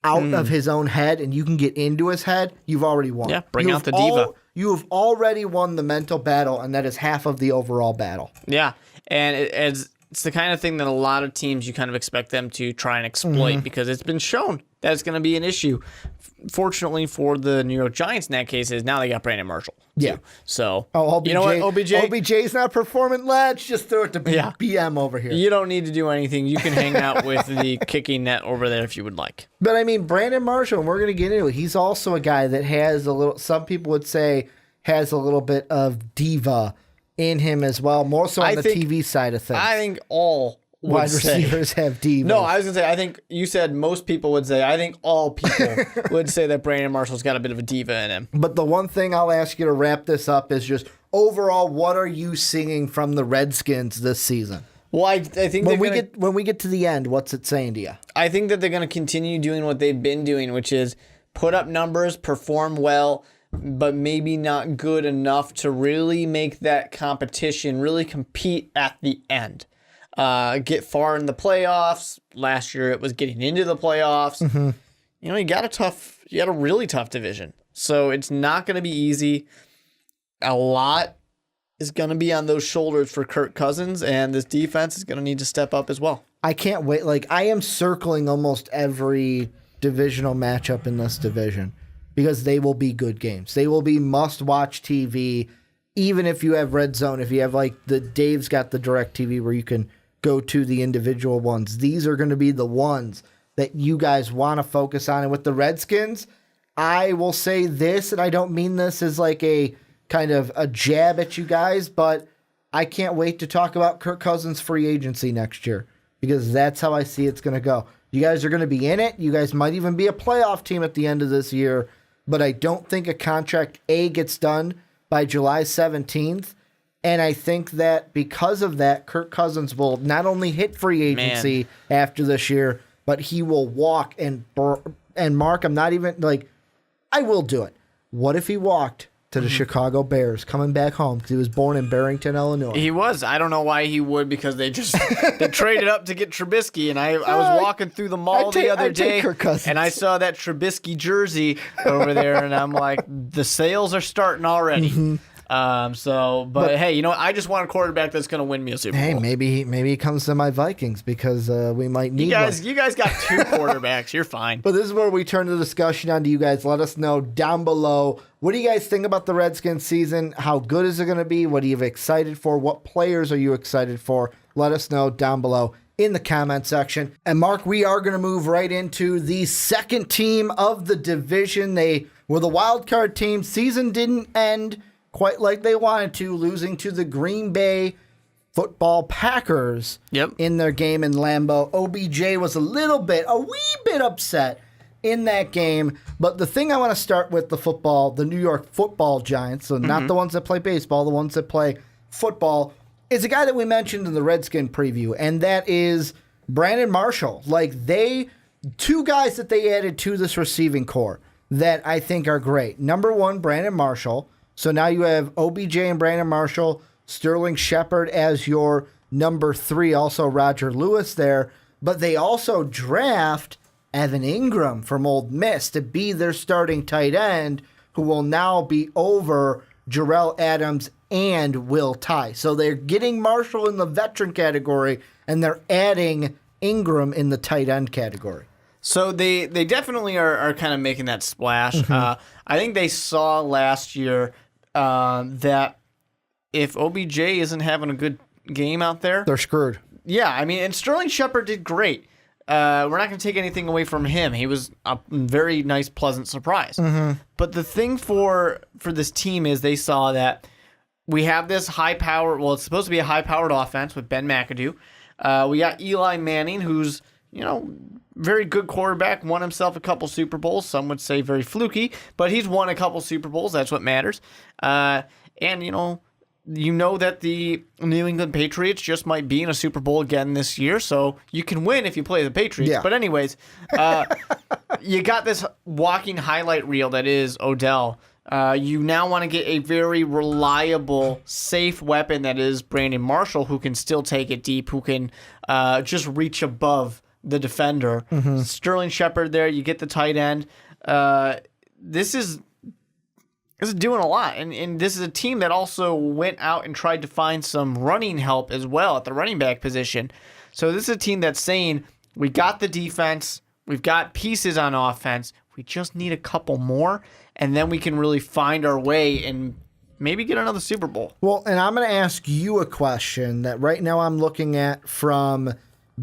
out of his own head and you can get into his head, you've already won. Yeah, bring out the diva. You have already won the mental battle, and that is half of the overall battle. Yeah, and it's the kind of thing that a lot of teams, you kind of expect them to try and exploit because it's been shown that it's going to be an issue. Fortunately for the New York Giants in that case is now they got Brandon Marshall. Too. Yeah. So, OBJ, you know what, OBJ's not performing. Let's just throw it to BM over here. You don't need to do anything. You can hang out with the kicking net over there if you would like. But I mean, Brandon Marshall, and we're going to get into it, he's also a guy that has a little, some people would say, has a little bit of diva in him as well, more so on the TV side of things. I think all wide receivers have divas. No, I was going to say, I think you said most people would say, I think all people would say that Brandon Marshall's got a bit of a diva in him. But the one thing I'll ask you to wrap this up is just overall, what are you seeing from the Redskins this season? Well, I think when we get to the end, what's it saying to you? I think that they're going to continue doing what they've been doing, which is put up numbers, perform well, but maybe not good enough to really make that competition, really compete at the end. Get far in the playoffs. Last year it was getting into the playoffs. You got a really tough division. So it's not going to be easy. A lot is going to be on those shoulders for Kirk Cousins, and this defense is going to need to step up as well. I can't wait. I am circling almost every divisional matchup in this division because they will be good games. They will be must-watch TV, even if you have Red Zone, if you have Dave's got the direct TV where you can go to the individual ones. These are going to be the ones that you guys want to focus on. And with the Redskins, I will say this, and I don't mean this as a kind of a jab at you guys, but I can't wait to talk about Kirk Cousins' free agency next year because that's how I see it's going to go. You guys are going to be in it. You guys might even be a playoff team at the end of this year. but I don't think a contract gets done by July 17th. And I think that because of that, Kirk Cousins will not only hit free agency after this year, but he will walk. And Mark, I'm not even like, I will do it. What if he walked to the Chicago Bears, coming back home because he was born in Barrington, Illinois? He was. I don't know why he would, because they traded up to get Trubisky, and I was walking through the mall the other day, and I saw that Trubisky jersey over there, and I'm like, the sales are starting already. But hey, you know what? I just want a quarterback that's going to win me a Super Bowl. Hey, maybe he comes to my Vikings because we might need one. You guys got two quarterbacks. You're fine. But this is where we turn the discussion on to you guys. Let us know down below. What do you guys think about the Redskins season? How good is it going to be? What are you excited for? What players are you excited for? Let us know down below in the comment section. And Mark, we are going to move right into the second team of the division. They were the wild card team. Season didn't end quite like they wanted to, losing to the Green Bay Football Packers in their game in Lambeau. OBJ was a wee bit upset in that game. But the thing I want to start with the New York Football Giants, so not the ones that play baseball, the ones that play football, is a guy that we mentioned in the Redskin preview, and that is Brandon Marshall. Two guys that they added to this receiving core that I think are great. Number one, Brandon Marshall. So now you have OBJ and Brandon Marshall, Sterling Shepard as your number 3, also Roger Lewis there. But they also draft Evan Ingram from Ole Miss to be their starting tight end, who will now be over Jarrell Adams and Will Tye. So they're getting Marshall in the veteran category, and they're adding Ingram in the tight end category. So they definitely are kind of making that splash. I think they saw last year that if OBJ isn't having a good game out there, they're screwed. Yeah, I mean, and Sterling Shepard did great. We're not going to take anything away from him. He was a very nice, pleasant surprise. But the thing for this team is they saw that we have this high-powered, well, it's supposed to be a high-powered offense with Ben McAdoo. We got Eli Manning, who's, very good quarterback, won himself a couple Super Bowls. Some would say very fluky, but he's won a couple Super Bowls. That's what matters. And that the New England Patriots just might be in a Super Bowl again this year, so you can win if you play the Patriots. Yeah. But anyways, you got this walking highlight reel that is Odell. You now want to get a very reliable, safe weapon that is Brandon Marshall, who can still take it deep, who can just reach above the defender. Sterling Shepard there, you get the tight end. This is doing a lot, and this is a team that also went out and tried to find some running help as well at the running back position. So this is a team that's saying, we got the defense, we've got pieces on offense, we just need a couple more, and then we can really find our way and maybe get another Super Bowl. Well, and I'm going to ask you a question that right now I'm looking at from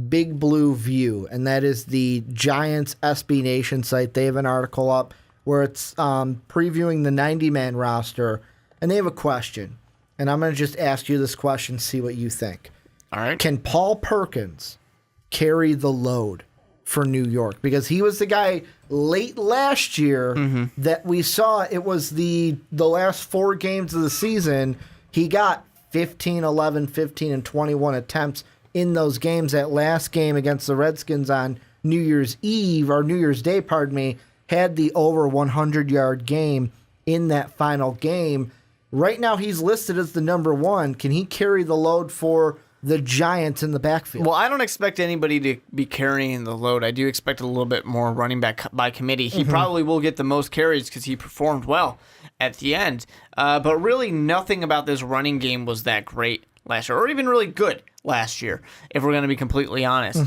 Big Blue View, and that is the Giants SB Nation site. They have an article up where it's previewing the 90-man roster, and they have a question. And I'm going to just ask you this question, see what you think. All right. Can Paul Perkins carry the load for New York? Because he was the guy late last year that we saw. It was the last 4 games of the season. He got 15, 11, 15, and 21 attempts in those games. That last game against the Redskins on New Year's Day, had the over 100-yard game in that final game. Right now, he's listed as the number 1. Can he carry the load for the Giants in the backfield? Well, I don't expect anybody to be carrying the load. I do expect a little bit more running back by committee. He probably will get the most carries because he performed well at the end. But really, nothing about this running game was that great last year, or even really good last year, if we're going to be completely honest.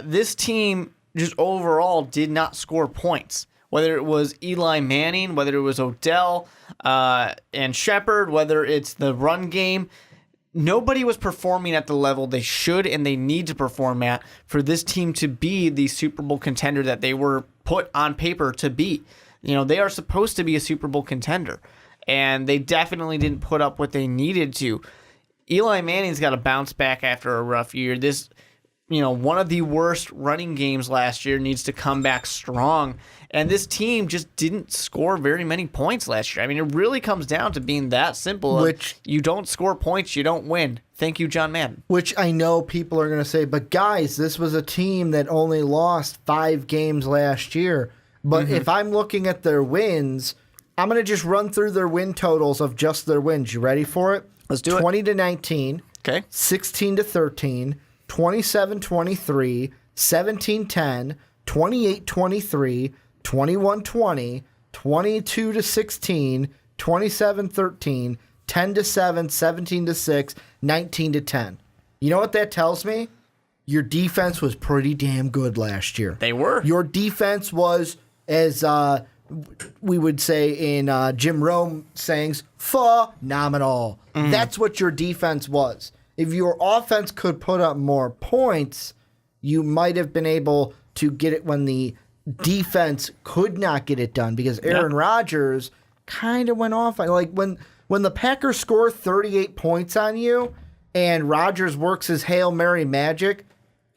This team just overall did not score points. Whether it was Eli Manning, whether it was Odell and Shepard, whether it's the run game, nobody was performing at the level they should and they need to perform at for this team to be the Super Bowl contender that they were put on paper to be. They are supposed to be a Super Bowl contender, and they definitely didn't put up what they needed to. Eli Manning's got to bounce back after a rough year. one of the worst running games last year, needs to come back strong. And this team just didn't score very many points last year. I mean, it really comes down to being that simple. Which you don't score points, you don't win. Thank you, John Madden. Which I know people are going to say, but guys, this was a team that only lost 5 games last year. But if I'm looking at their wins, I'm going to just run through their win totals of just their wins. You ready for it? Let's do 20-19. Okay. 16-13. 27-23. 17-10. 28-23. 21-20. 22-16. 27-13. 10-7, 17-6, 19-10. You know what that tells me? Your defense was pretty damn good last year. They were. Your defense was, as we would say in Jim Rome sayings, phenomenal. That's what your defense was. If your offense could put up more points, you might have been able to get it when the defense could not get it done, because Aaron Rodgers kind of went off. Like when the Packers score 38 points on you and Rodgers works his Hail Mary magic,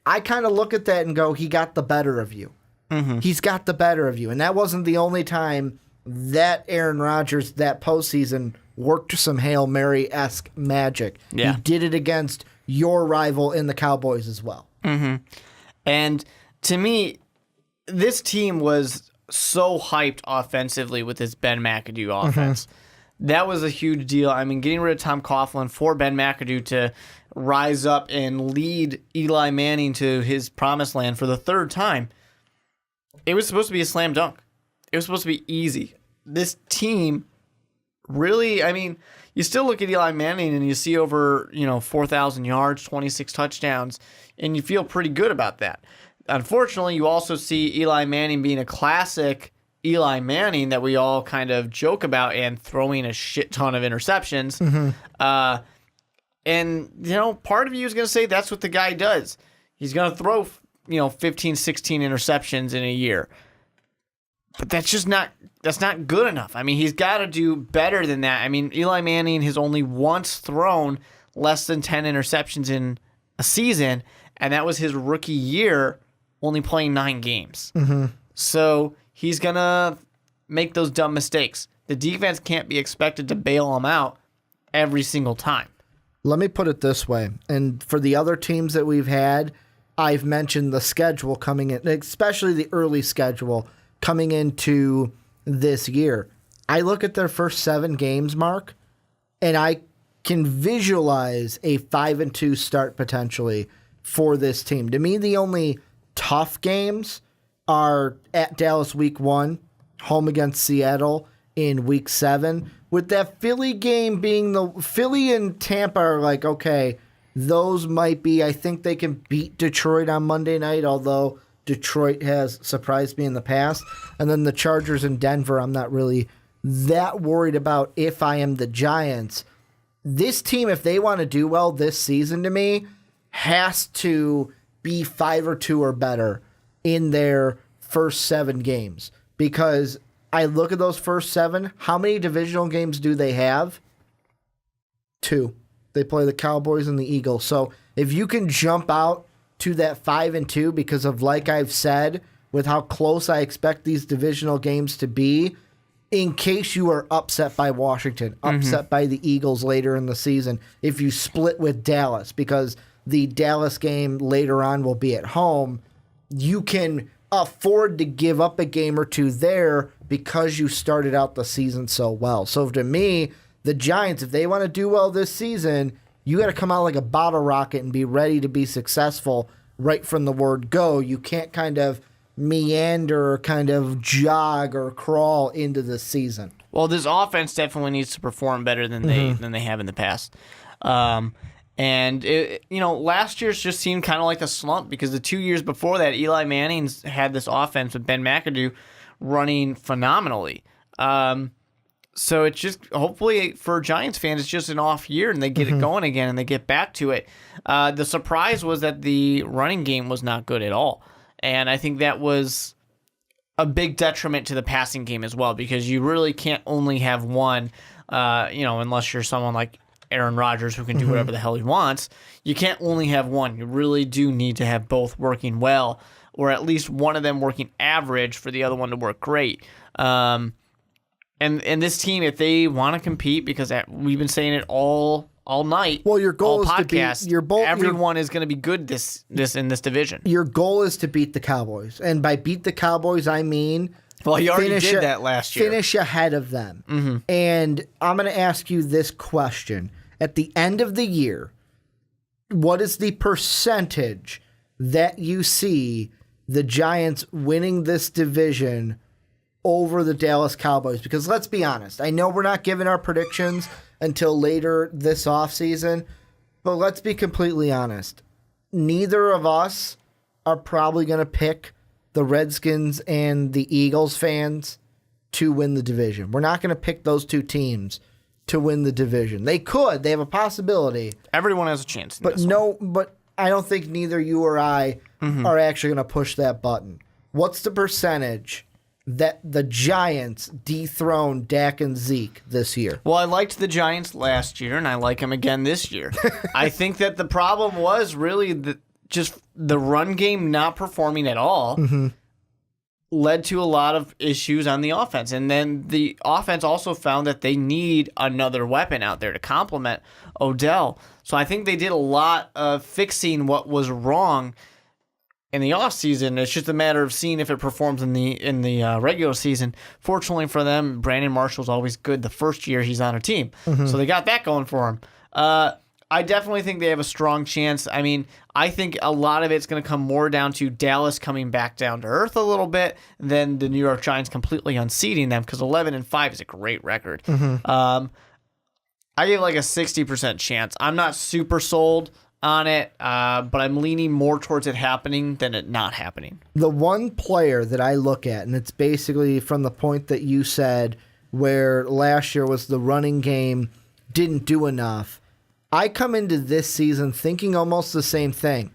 I kind of look at that and go, he got the better of you. He's got the better of you. And that wasn't the only time that Aaron Rodgers, that postseason, worked some Hail Mary-esque magic. Yeah. He did it against your rival in the Cowboys as well. And to me, this team was so hyped offensively with this Ben McAdoo offense. That was a huge deal. I mean, getting rid of Tom Coughlin for Ben McAdoo to rise up and lead Eli Manning to his promised land for the 3rd time, it was supposed to be a slam dunk. It was supposed to be easy. This team really, I mean, you still look at Eli Manning and you see over, 4,000 yards, 26 touchdowns, and you feel pretty good about that. Unfortunately, you also see Eli Manning being a classic Eli Manning that we all kind of joke about, and throwing a shit ton of interceptions. And, part of you is going to say that's what the guy does. He's going to throw, 15, 16 interceptions in a year. But that's not good enough. I mean, he's got to do better than that. I mean, Eli Manning has only once thrown less than 10 interceptions in a season, and that was his rookie year, only playing 9 games. So he's going to make those dumb mistakes. The defense can't be expected to bail him out every single time. Let me put it this way, and for the other teams that we've had, I've mentioned the schedule coming in, especially the early schedule coming into this year. I look at their first 7 games, Mark, and I can visualize a 5-2 start potentially for this team. To me, the only tough games are at Dallas week 1, home against Seattle in week 7. With that Philly game being the Philly and Tampa are like, okay, those might be, I think they can beat Detroit on Monday night, although Detroit has surprised me in the past. And then the Chargers and Denver, I'm not really that worried about if I am the Giants. This team, if they want to do well this season, to me, has to be 5-2 or better in their first 7 games. Because I look at those first 7, how many divisional games do they have? 2. They play the Cowboys and the Eagles. So if you can jump out to that 5-2, because of, like I've said, with how close I expect these divisional games to be, in case you are upset by Washington, upset by the Eagles later in the season, if you split with Dallas, because the Dallas game later on will be at home, you can afford to give up a game or 2 there because you started out the season so well. So to me, the Giants, if they want to do well this season, you got to come out like a bottle rocket and be ready to be successful right from the word go. You can't kind of meander or kind of jog or crawl into the season. Well, this offense definitely needs to perform better than they have in the past. And last year's just seemed kind of like a slump, because the 2 years before that, Eli Manning's had this offense with Ben McAdoo running phenomenally. So it's just, hopefully for Giants fans, it's just an off year and they get it going again and they get back to it. The surprise was that the running game was not good at all. And I think that was a big detriment to the passing game as well, because you really can't only have one, unless you're someone like Aaron Rodgers who can do whatever the hell he wants. You can't only have one. You really do need to have both working well, or at least one of them working average for the other one to work great. And this team, if they want to compete, because we've been saying it all night. Well, your goal is podcast, to beat everyone is going to be good this in this division. Your goal is to beat the Cowboys, and by beat the Cowboys, I mean, well, you already did that last year. Finish ahead of them. And I'm going to ask you this question: at the end of the year, what is the percentage that you see the Giants winning this division over the Dallas Cowboys? Because let's be honest, I know we're not giving our predictions until later this offseason, but let's be completely honest. Neither of us are probably going to pick the Redskins and the Eagles fans to win the division. We're not going to pick those two teams to win the division. They could. They have a possibility. Everyone has a chance. But I don't think neither you or I are actually going to push that button. What's the percentage that the Giants dethrone Dak and Zeke this year? Well, I liked the Giants last year, and I like them again this year. I think that the problem was really just the run game not performing at all led to a lot of issues on the offense. And then the offense also found that they need another weapon out there to complement Odell. So I think they did a lot of fixing what was wrong in the offseason. It's just a matter of seeing if it performs in the regular season. Fortunately for them, Brandon Marshall's always good the first year he's on a team. So they got that going for him. I definitely think they have a strong chance. I mean, I think a lot of it's going to come more down to Dallas coming back down to earth a little bit than the New York Giants completely unseating them, because 11-5 is a great record. I give like a 60% chance. I'm not super sold on it, but I'm leaning more towards it happening than it not happening. The one player that I look at, and it's basically from the point that you said where last year was the running game didn't do enough, I come into this season thinking almost the same thing.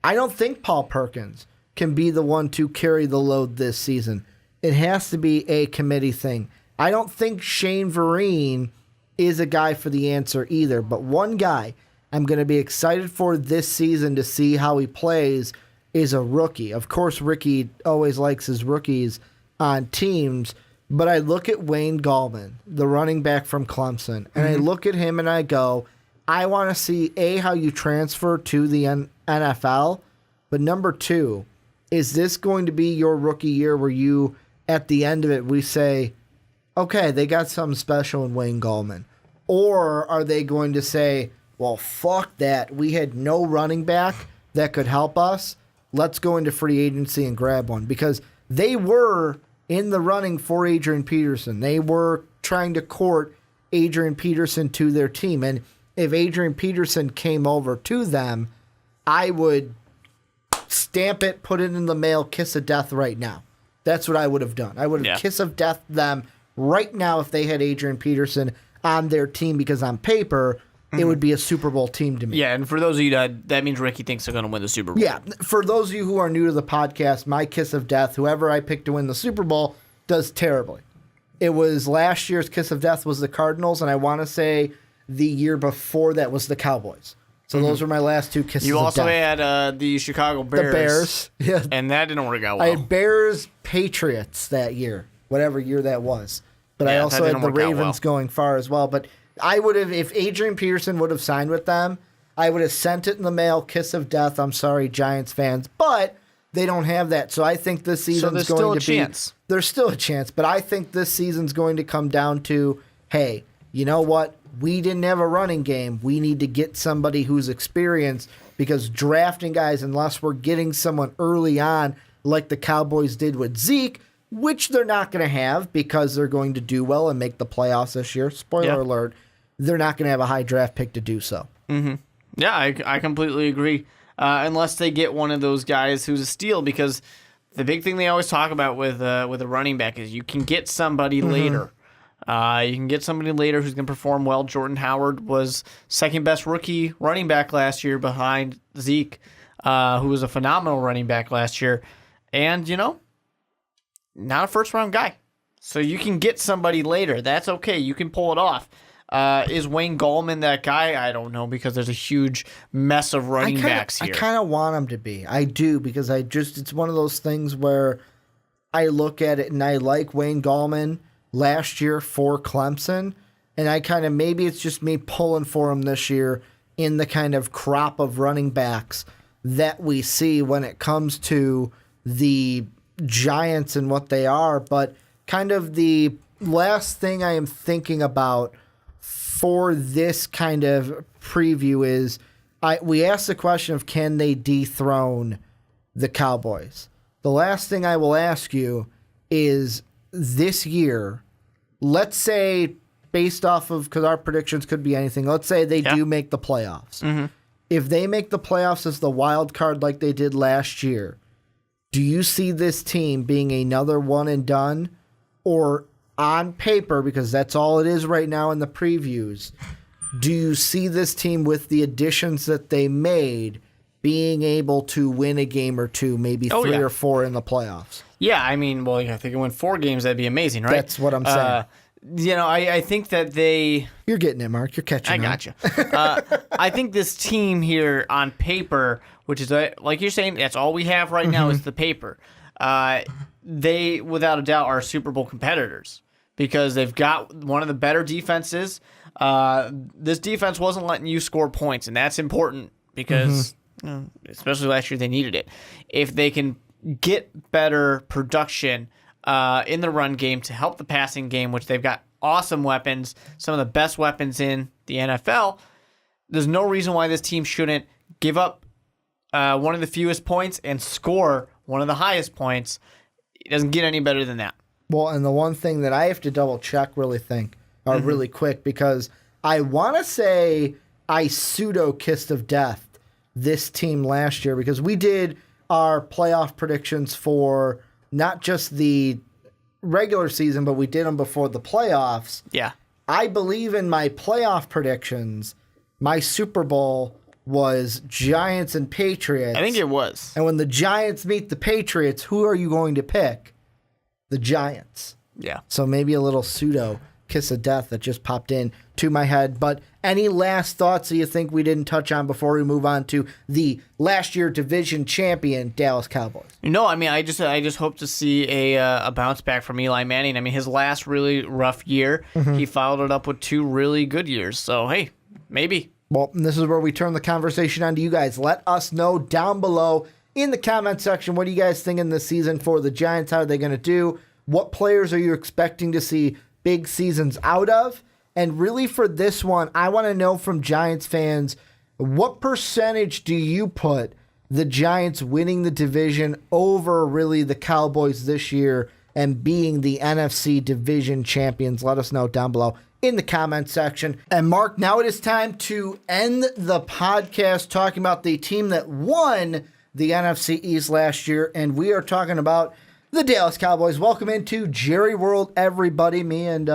I don't think Paul Perkins can be the one to carry the load this season. It has to be a committee thing. I don't think Shane Vereen is a guy for the answer either, but one guy I'm going to be excited for this season to see how he plays is a rookie. Of course, Ricky always likes his rookies on teams, but I look at Wayne Gallman, the running back from Clemson, and I look at him and I go, I want to see, A, how you transfer to the NFL, but number two, is this going to be your rookie year where you, at the end of it, we say, okay, they got something special in Wayne Gallman? Or are they going to say, well, fuck that, we had no running back that could help us, let's go into free agency and grab one? Because they were in the running for Adrian Peterson. They were trying to court Adrian Peterson to their team, and if Adrian Peterson came over to them, I would stamp it, put it in the mail, kiss of death right now. That's what I would have done. I would have kiss of death them right now if they had Adrian Peterson on their team, because on paper, it would be a Super Bowl team to me. Yeah, and for those of you that means Ricky thinks they're going to win the Super Bowl. Yeah, for those of you who are new to the podcast, my kiss of death, whoever I pick to win the Super Bowl does terribly. It was last year's kiss of death was the Cardinals, and I want to say the year before that was the Cowboys. So those were my last two kisses of death. You also had the Chicago Bears. The Bears. Yeah. And that didn't work out well. I had Bears Patriots that year, whatever year that was. But I also had the Ravens going far as well. But I would have, if Adrian Peterson would have signed with them, I would have sent it in the mail, kiss of death. I'm sorry, Giants fans. But they don't have that. So I think this season's going to be... There's still a chance. But I think this season's going to come down to, hey, you know what? We didn't have a running game. We need to get somebody who's experienced, because drafting guys, unless we're getting someone early on like the Cowboys did with Zeke, which they're not going to have because they're going to do well and make the playoffs this year. Spoiler alert, they're not going to have a high draft pick to do so. Yeah, I completely agree. Unless they get one of those guys who's a steal, because the big thing they always talk about with a running back is you can get somebody later. You can get somebody later who's going to perform well. Jordan Howard was second best rookie running back last year behind Zeke, who was a phenomenal running back last year. And, not a first-round guy. So you can get somebody later. That's okay. You can pull it off. Is Wayne Gallman that guy? I don't know, because there's a huge mess of running backs here. I kind of want him to be. I do, because it's one of those things where I look at it and I like Wayne Gallman last year for Clemson, and I kind of, maybe it's just me pulling for him this year in the kind of crop of running backs that we see when it comes to the Giants and what they are. But kind of the last thing I am thinking about for this kind of preview is we asked the question of, can they dethrone the Cowboys? The last thing I will ask you is, this year, let's say, based off of, because our predictions could be anything, let's say they do make the playoffs. Mm-hmm. If they make the playoffs as the wild card like they did last year, do you see this team being another one and done? Or on paper, because that's all it is right now in the previews, do you see this team with the additions that they made being able to win a game or two, maybe three or four in the playoffs? Yeah, I mean, well, if they can win 4 games, that'd be amazing, right? That's what I'm saying. I think that they... You're getting it, Mark. You're catching I got you. I think this team here on paper, which is, like you're saying, that's all we have right now is the paper. They, without a doubt, are Super Bowl competitors because they've got one of the better defenses. This defense wasn't letting you score points, and that's important because, especially last year, they needed it. If they can get better production in the run game to help the passing game, which they've got awesome weapons, some of the best weapons in the NFL, there's no reason why this team shouldn't give up one of the fewest points and score one of the highest points. It doesn't get any better than that. Well, and the one thing that I have to double check really quick, because I want to say I pseudo-kissed of death this team last year, because we did our playoff predictions for not just the regular season, but we did them before the playoffs. Yeah. I believe in my playoff predictions, my Super Bowl was Giants and Patriots. I think it was. And when the Giants meet the Patriots, who are you going to pick? The Giants. Yeah. So maybe a little pseudo kiss of death that just popped in to my head. But any last thoughts that you think we didn't touch on before we move on to the last year division champion Dallas Cowboys? No, I mean, I just hope to see a bounce back from Eli Manning. I mean, his last really rough year, he followed it up with 2 really good years. So, hey, maybe. Well, this is where we turn the conversation on to you guys. Let us know down below in the comment section, what are you guys thinking this season for the Giants? How are they going to do? What players are you expecting to see big seasons out of? And really for this one, I want to know from Giants fans, what percentage do you put the Giants winning the division over really the Cowboys this year and being the NFC division champions? Let us know down below in the comment section. And Mark, now it is time to end the podcast talking about the team that won the NFC East last year, and we are talking about the Dallas Cowboys. Welcome into Jerry World, everybody. Me and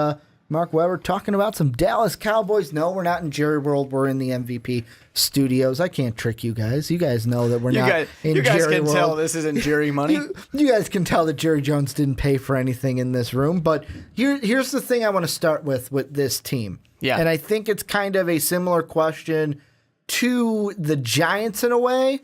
Mark Weber talking about some Dallas Cowboys. No, we're not in Jerry World. We're in the MVP studios. I can't trick you guys. You guys know that we're not in Jerry World. You guys can tell this isn't Jerry money. You guys can tell that Jerry Jones didn't pay for anything in this room. But here's the thing I want to start with this team. Yeah. And I think it's kind of a similar question to the Giants in a way.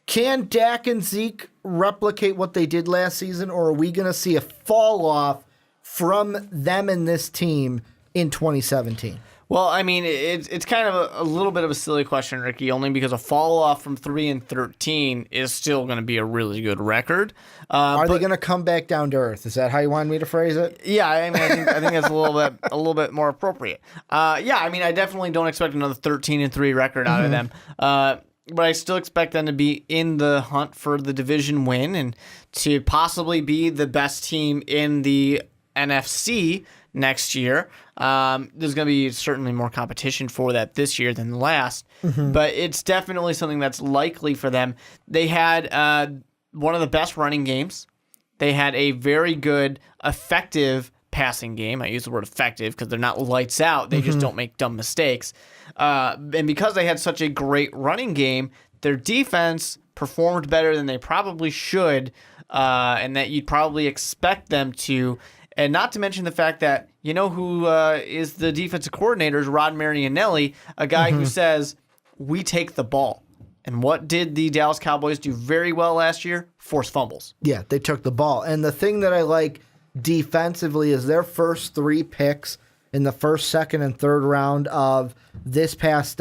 Can Dak and Zeke replicate what they did last season, or are we going to see a fall off from them and this team in 2017? Well, I mean, it's kind of a little bit of a silly question, Ricky, only because a fall off from 3-13 is still going to be a really good record. Are they going to come back down to earth? Is that how you wanted me to phrase it? Yeah, I mean, I think that's a little bit more appropriate. Yeah, I mean, I definitely don't expect another 13-3 record out of them. But I still expect them to be in the hunt for the division win and to possibly be the best team in the NFC next year. There's going to be certainly more competition for that this year than the last, but it's definitely something that's likely for them. They had one of the best running games. They had a very good, effective passing game. I use the word effective because they're not lights out. They just don't make dumb mistakes. And because they had such a great running game, their defense performed better than they probably should, and that you'd probably expect them to. And not to mention the fact that you know who is the defensive coordinator is Rod Marinelli, a guy who says, we take the ball. And what did the Dallas Cowboys do very well last year? Force fumbles. Yeah, they took the ball. And the thing that I like defensively is their first 3 picks in the first, second, and third round of this past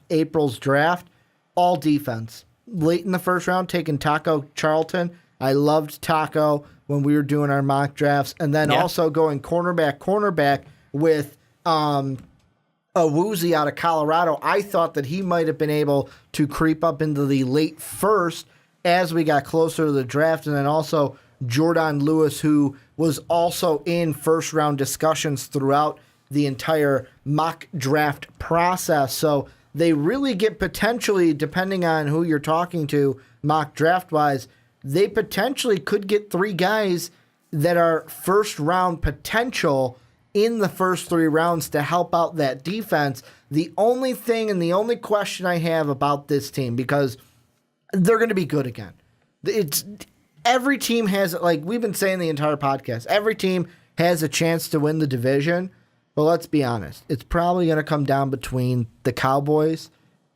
April's draft, all defense. Late in the first round, taking Taco Charlton. I loved Taco when we were doing our mock drafts. And then also going cornerback with a Woozy out of Colorado. I thought that he might have been able to creep up into the late first as we got closer to the draft. And then also Jordan Lewis, who was also in first round discussions throughout the entire mock draft process. So they really get potentially, depending on who you're talking to mock draft wise, they potentially could get 3 guys that are first round potential in the first 3 rounds to help out that defense. The only thing and the only question I have about this team, because they're going to be good again. It's every team has, like we've been saying the entire podcast, every team has a chance to win the division. But let's be honest, it's probably going to come down between the Cowboys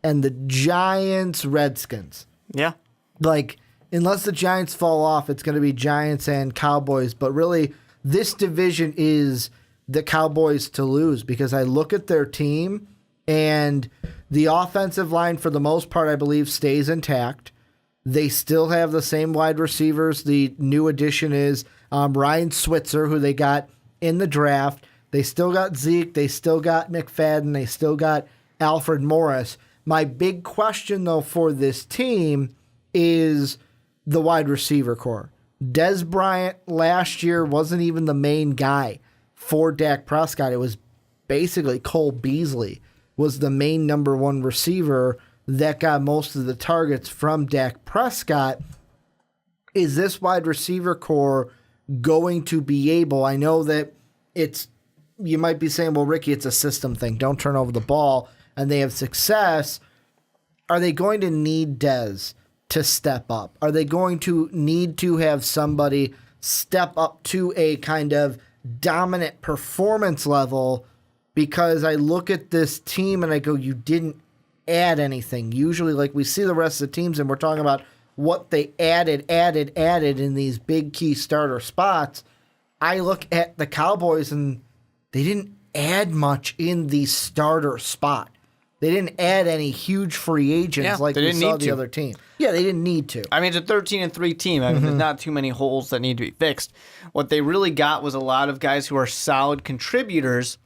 and the Giants, Redskins. Yeah. Like, unless the Giants fall off, it's going to be Giants and Cowboys. But really, this division is the Cowboys to lose, because I look at their team and the offensive line, for the most part, I believe, stays intact. They still have the same wide receivers. The new addition is Ryan Switzer, who they got in the draft. They still got Zeke. They still got McFadden. They still got Alfred Morris. My big question, though, for this team is the wide receiver core. Dez Bryant last year wasn't even the main guy for Dak Prescott. It was basically Cole Beasley was the main number 1 receiver that got most of the targets from Dak Prescott. Is this wide receiver core going to be able, I know that you might be saying, well, Ricky, it's a system thing. Don't turn over the ball. And they have success. Are they going to need Dez to step up? Are they going to need to have somebody step up to a kind of dominant performance level? Because I look at this team and I go, you didn't add anything. Usually, like, we see the rest of the teams and we're talking about what they added in these big key starter spots. I look at the Cowboys and they didn't add much in the starter spot. They didn't add any huge free agents like we saw the other team. Yeah, they didn't need to. I mean, it's a 13-3 team. I mean, there's not too many holes that need to be fixed. What they really got was a lot of guys who are solid contributors,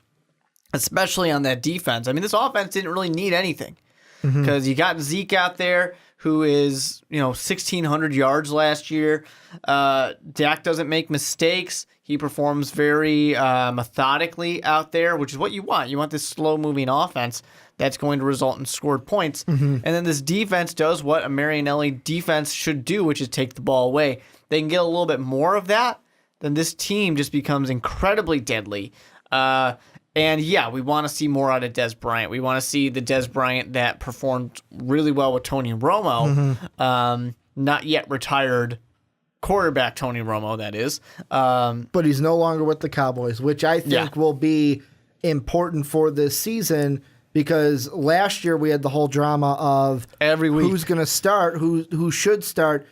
especially on that defense. I mean, this offense didn't really need anything, because you got Zeke out there who is, 1,600 yards last year. Dak doesn't make mistakes. He performs very methodically out there, which is what you want. You want this slow-moving offense that's going to result in scored points. And then this defense does what a Marinelli defense should do, which is take the ball away. They can get a little bit more of that, then this team just becomes incredibly deadly. And yeah, we want to see more out of Dez Bryant. We want to see the Dez Bryant that performed really well with Tony Romo, not yet retired quarterback Tony Romo, that is. But he's no longer with the Cowboys, which I think will be important for this season, because last year we had the whole drama of every week who's going to start, who should start.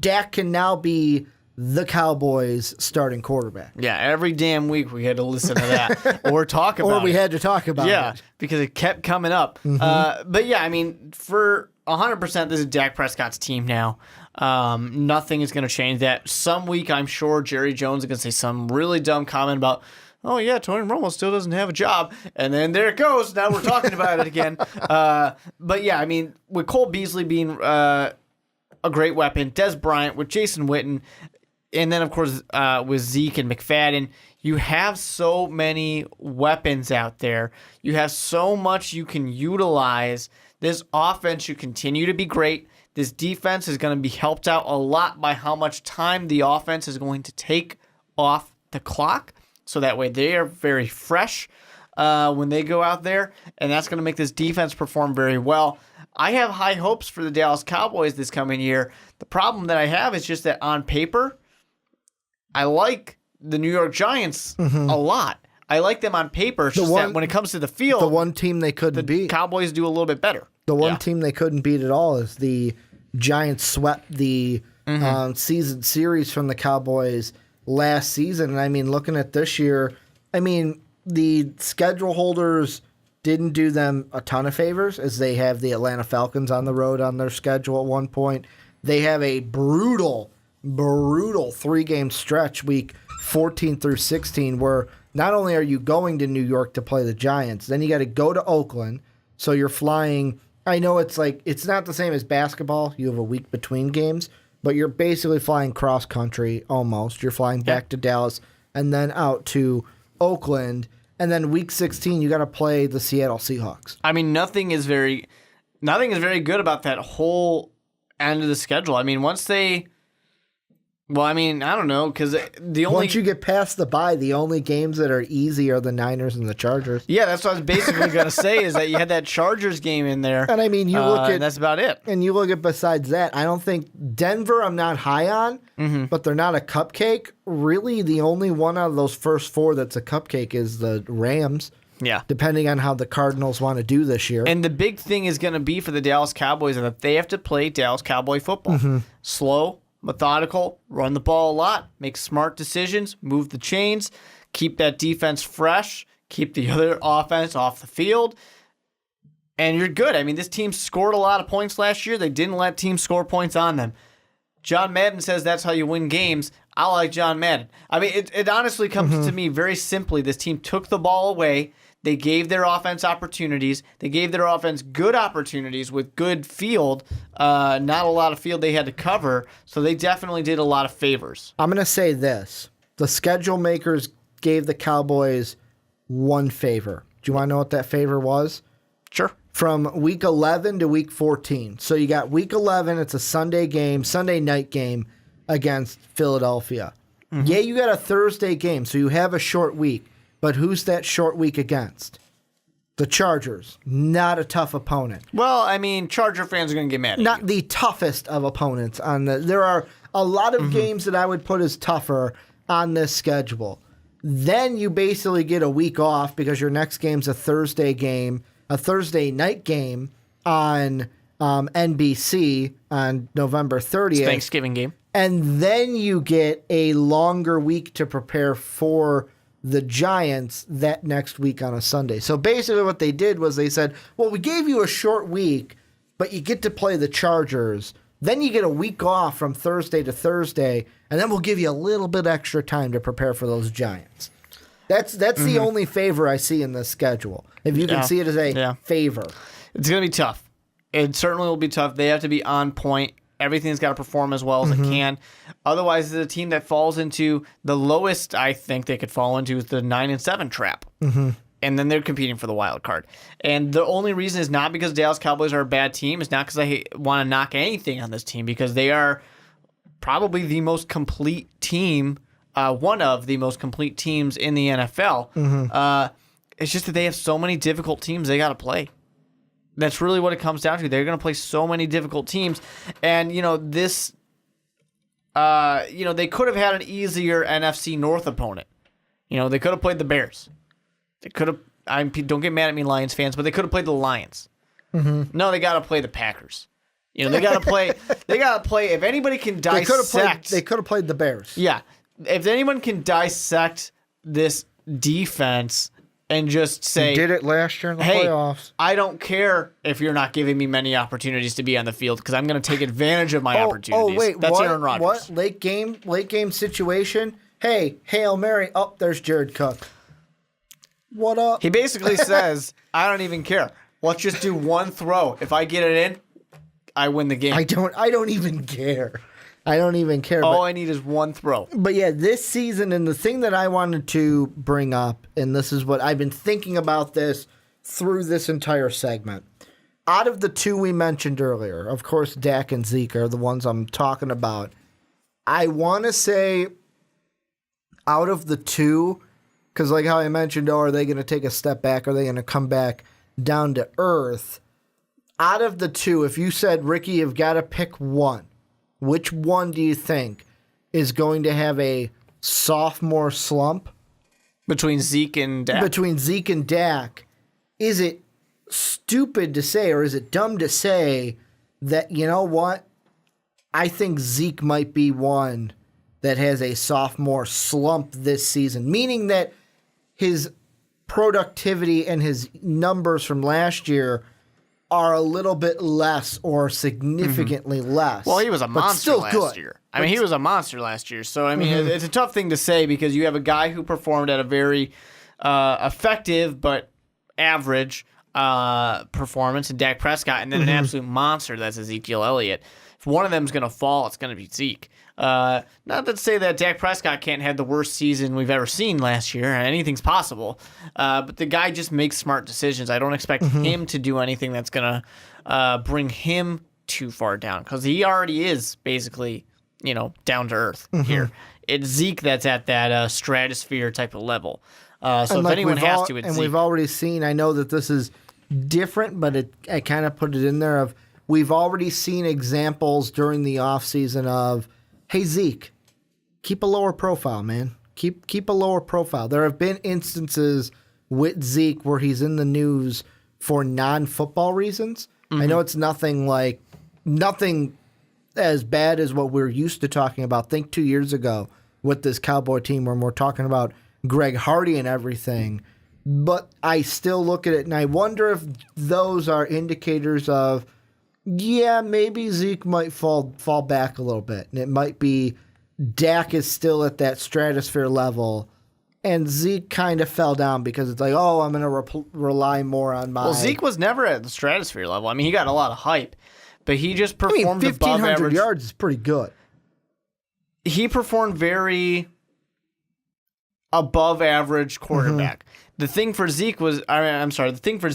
Dak can now be the Cowboys starting quarterback. Yeah, every damn week we had to listen to that or talk about it. Or we had to talk about it. Yeah, because it kept coming up. But yeah, I mean, for 100%, this is Dak Prescott's team now. Nothing is going to change that. Some week, I'm sure Jerry Jones is going to say some really dumb comment about, oh yeah, Tony Romo still doesn't have a job. And then there it goes. Now we're talking about it again. But yeah, I mean, with Cole Beasley being a great weapon, Dez Bryant, with Jason Witten, and then, of course, with Zeke and McFadden, you have so many weapons out there. You have so much you can utilize. This offense should continue to be great. This defense is going to be helped out a lot by how much time the offense is going to take off the clock. So that way they are very fresh when they go out there. And that's going to make this defense perform very well. I have high hopes for the Dallas Cowboys this coming year. The problem that I have is just that on paper, I like the New York Giants a lot. I like them on paper. It's just that when it comes to the field, the one team they couldn't beat. Cowboys do a little bit better. The one team they couldn't beat at all is the Giants swept the season series from the Cowboys last season. And I mean, looking at this year, I mean, the schedule holders didn't do them a ton of favors, as they have the Atlanta Falcons on the road on their schedule at one point. They have a brutal 3-game stretch, week 14 through 16, where not only are you going to New York to play the Giants, then you got to go to Oakland. So you're flying. I know it's not the same as basketball. You have a week between games, but you're basically flying cross country almost. You're flying back to Dallas and then out to Oakland. And then week 16, you got to play the Seattle Seahawks. I mean, nothing is very good about that whole end of the schedule. I mean, I don't know, because once you get past the bye, the only games that are easy are the Niners and the Chargers. Yeah, that's what I was basically going to say, is that you had that Chargers game in there. And I mean, you look at... that's about it. And you look at, besides that, I don't think... Denver, I'm not high on, but they're not a cupcake. Really, the only one out of those first four that's a cupcake is the Rams. Yeah. Depending on how the Cardinals want to do this year. And the big thing is going to be for the Dallas Cowboys is that they have to play Dallas Cowboy football. Slow, methodical, run the ball a lot, make smart decisions, move the chains, keep that defense fresh, keep the other offense off the field, and you're good. I mean, this team scored a lot of points last year. They didn't let teams score points on them. John Madden says that's how you win games. I like John Madden. I mean, it honestly comes to me very simply. This team took the ball away. They gave their offense opportunities. They gave their offense good opportunities with good field. Not a lot of field they had to cover, so they definitely did a lot of favors. I'm going to say this. The schedule makers gave the Cowboys one favor. Do you want to know what that favor was? Sure. From week 11 to week 14. So you got week 11, it's a Sunday night game against Philadelphia. Yeah, you got a Thursday game, so you have a short week. But who's that short week against? The Chargers. Not a tough opponent. Well, I mean, Charger fans are going to get mad at you. Not the toughest of opponents. There are a lot of games that I would put as tougher on this schedule. Then you basically get a week off because your next game's a Thursday night game on NBC on November 30th. It's Thanksgiving game. And then you get a longer week to prepare for the Giants that next week on a Sunday. So basically what they did was they said, well, we gave you a short week, but you get to play the Chargers. Then you get a week off from Thursday to Thursday, and then we'll give you a little bit extra time to prepare for those Giants. That's the only favor I see in this schedule. If you can see it as a favor. It's going to be tough. It certainly will be tough. They have to be on point. Everything's got to perform as well as it can. Otherwise, it's a team that falls into the lowest I think they could fall into is the 9-7 trap. And then they're competing for the wild card. And the only reason is not because Dallas Cowboys are a bad team. It's not because I want to knock anything on this team, because they are probably the most complete team, one of the most complete teams in the NFL. It's just that they have so many difficult teams they got to play. That's really what it comes down to. They're going to play so many difficult teams. And, they could have had an easier NFC North opponent. They could have played the Bears. They could have, don't get mad at me, Lions fans, but they could have played the Lions. No, they got to play the Packers. They got to play, if anybody can dissect. They could have played the Bears. Yeah. If anyone can dissect this defense and just say, you did it last year in the playoffs. I don't care if you're not giving me many opportunities to be on the field, because I'm going to take advantage of my opportunities. Oh, wait, that's Aaron Rodgers. What? Late game situation? Hey, Hail Mary. Oh, there's Jared Cook. What up? He basically says, I don't even care. Let's just do one throw. If I get it in, I win the game. I don't even care. I don't even care. All I need is one throw. But yeah, this season, and the thing that I wanted to bring up, and this is what I've been thinking about this through this entire segment. Out of the two we mentioned earlier, of course, Dak and Zeke are the ones I'm talking about. I want to say out of the two, because like how I mentioned, are they going to take a step back? Are they going to come back down to earth? Out of the two, if you said, Ricky, you've got to pick one, which one do you think is going to have a sophomore slump Between Zeke and Dak, is it stupid to say or is it dumb to say that, you know what? I think Zeke might be one that has a sophomore slump this season, meaning that his productivity and his numbers from last year are a little bit less or significantly less. Well, he was a monster last year. I mean, he was a monster last year. So, I mean, it's a tough thing to say because you have a guy who performed at a very effective but average performance in Dak Prescott, and then an absolute monster that's Ezekiel Elliott. If one of them's going to fall, it's going to be Zeke. Not to say that Dak Prescott can't have the worst season we've ever seen last year. Anything's possible. But the guy just makes smart decisions. I don't expect him to do anything that's going to bring him too far down because he already is basically, down to earth here. It's Zeke that's at that stratosphere type of level. So if anyone has to, it's Zeke. We've already seen, I know that this is different, but I kind of put it in there of we've already seen examples during the offseason of, hey, Zeke, keep a lower profile, man. Keep a lower profile. There have been instances with Zeke where he's in the news for non-football reasons. I know it's nothing as bad as what we're used to talking about. Think 2 years ago with this Cowboy team when we're talking about Greg Hardy and everything. But I still look at it and I wonder if those are indicators of, yeah, maybe Zeke might fall back a little bit. And it might be Dak is still at that stratosphere level, and Zeke kind of fell down because it's like, oh, I'm going to rely more on my... Well, Zeke was never at the stratosphere level. I mean, he got a lot of hype, but he just performed above 1,500 average. yards is pretty good. He performed very above average quarterback. The thing for Zeke was... the thing for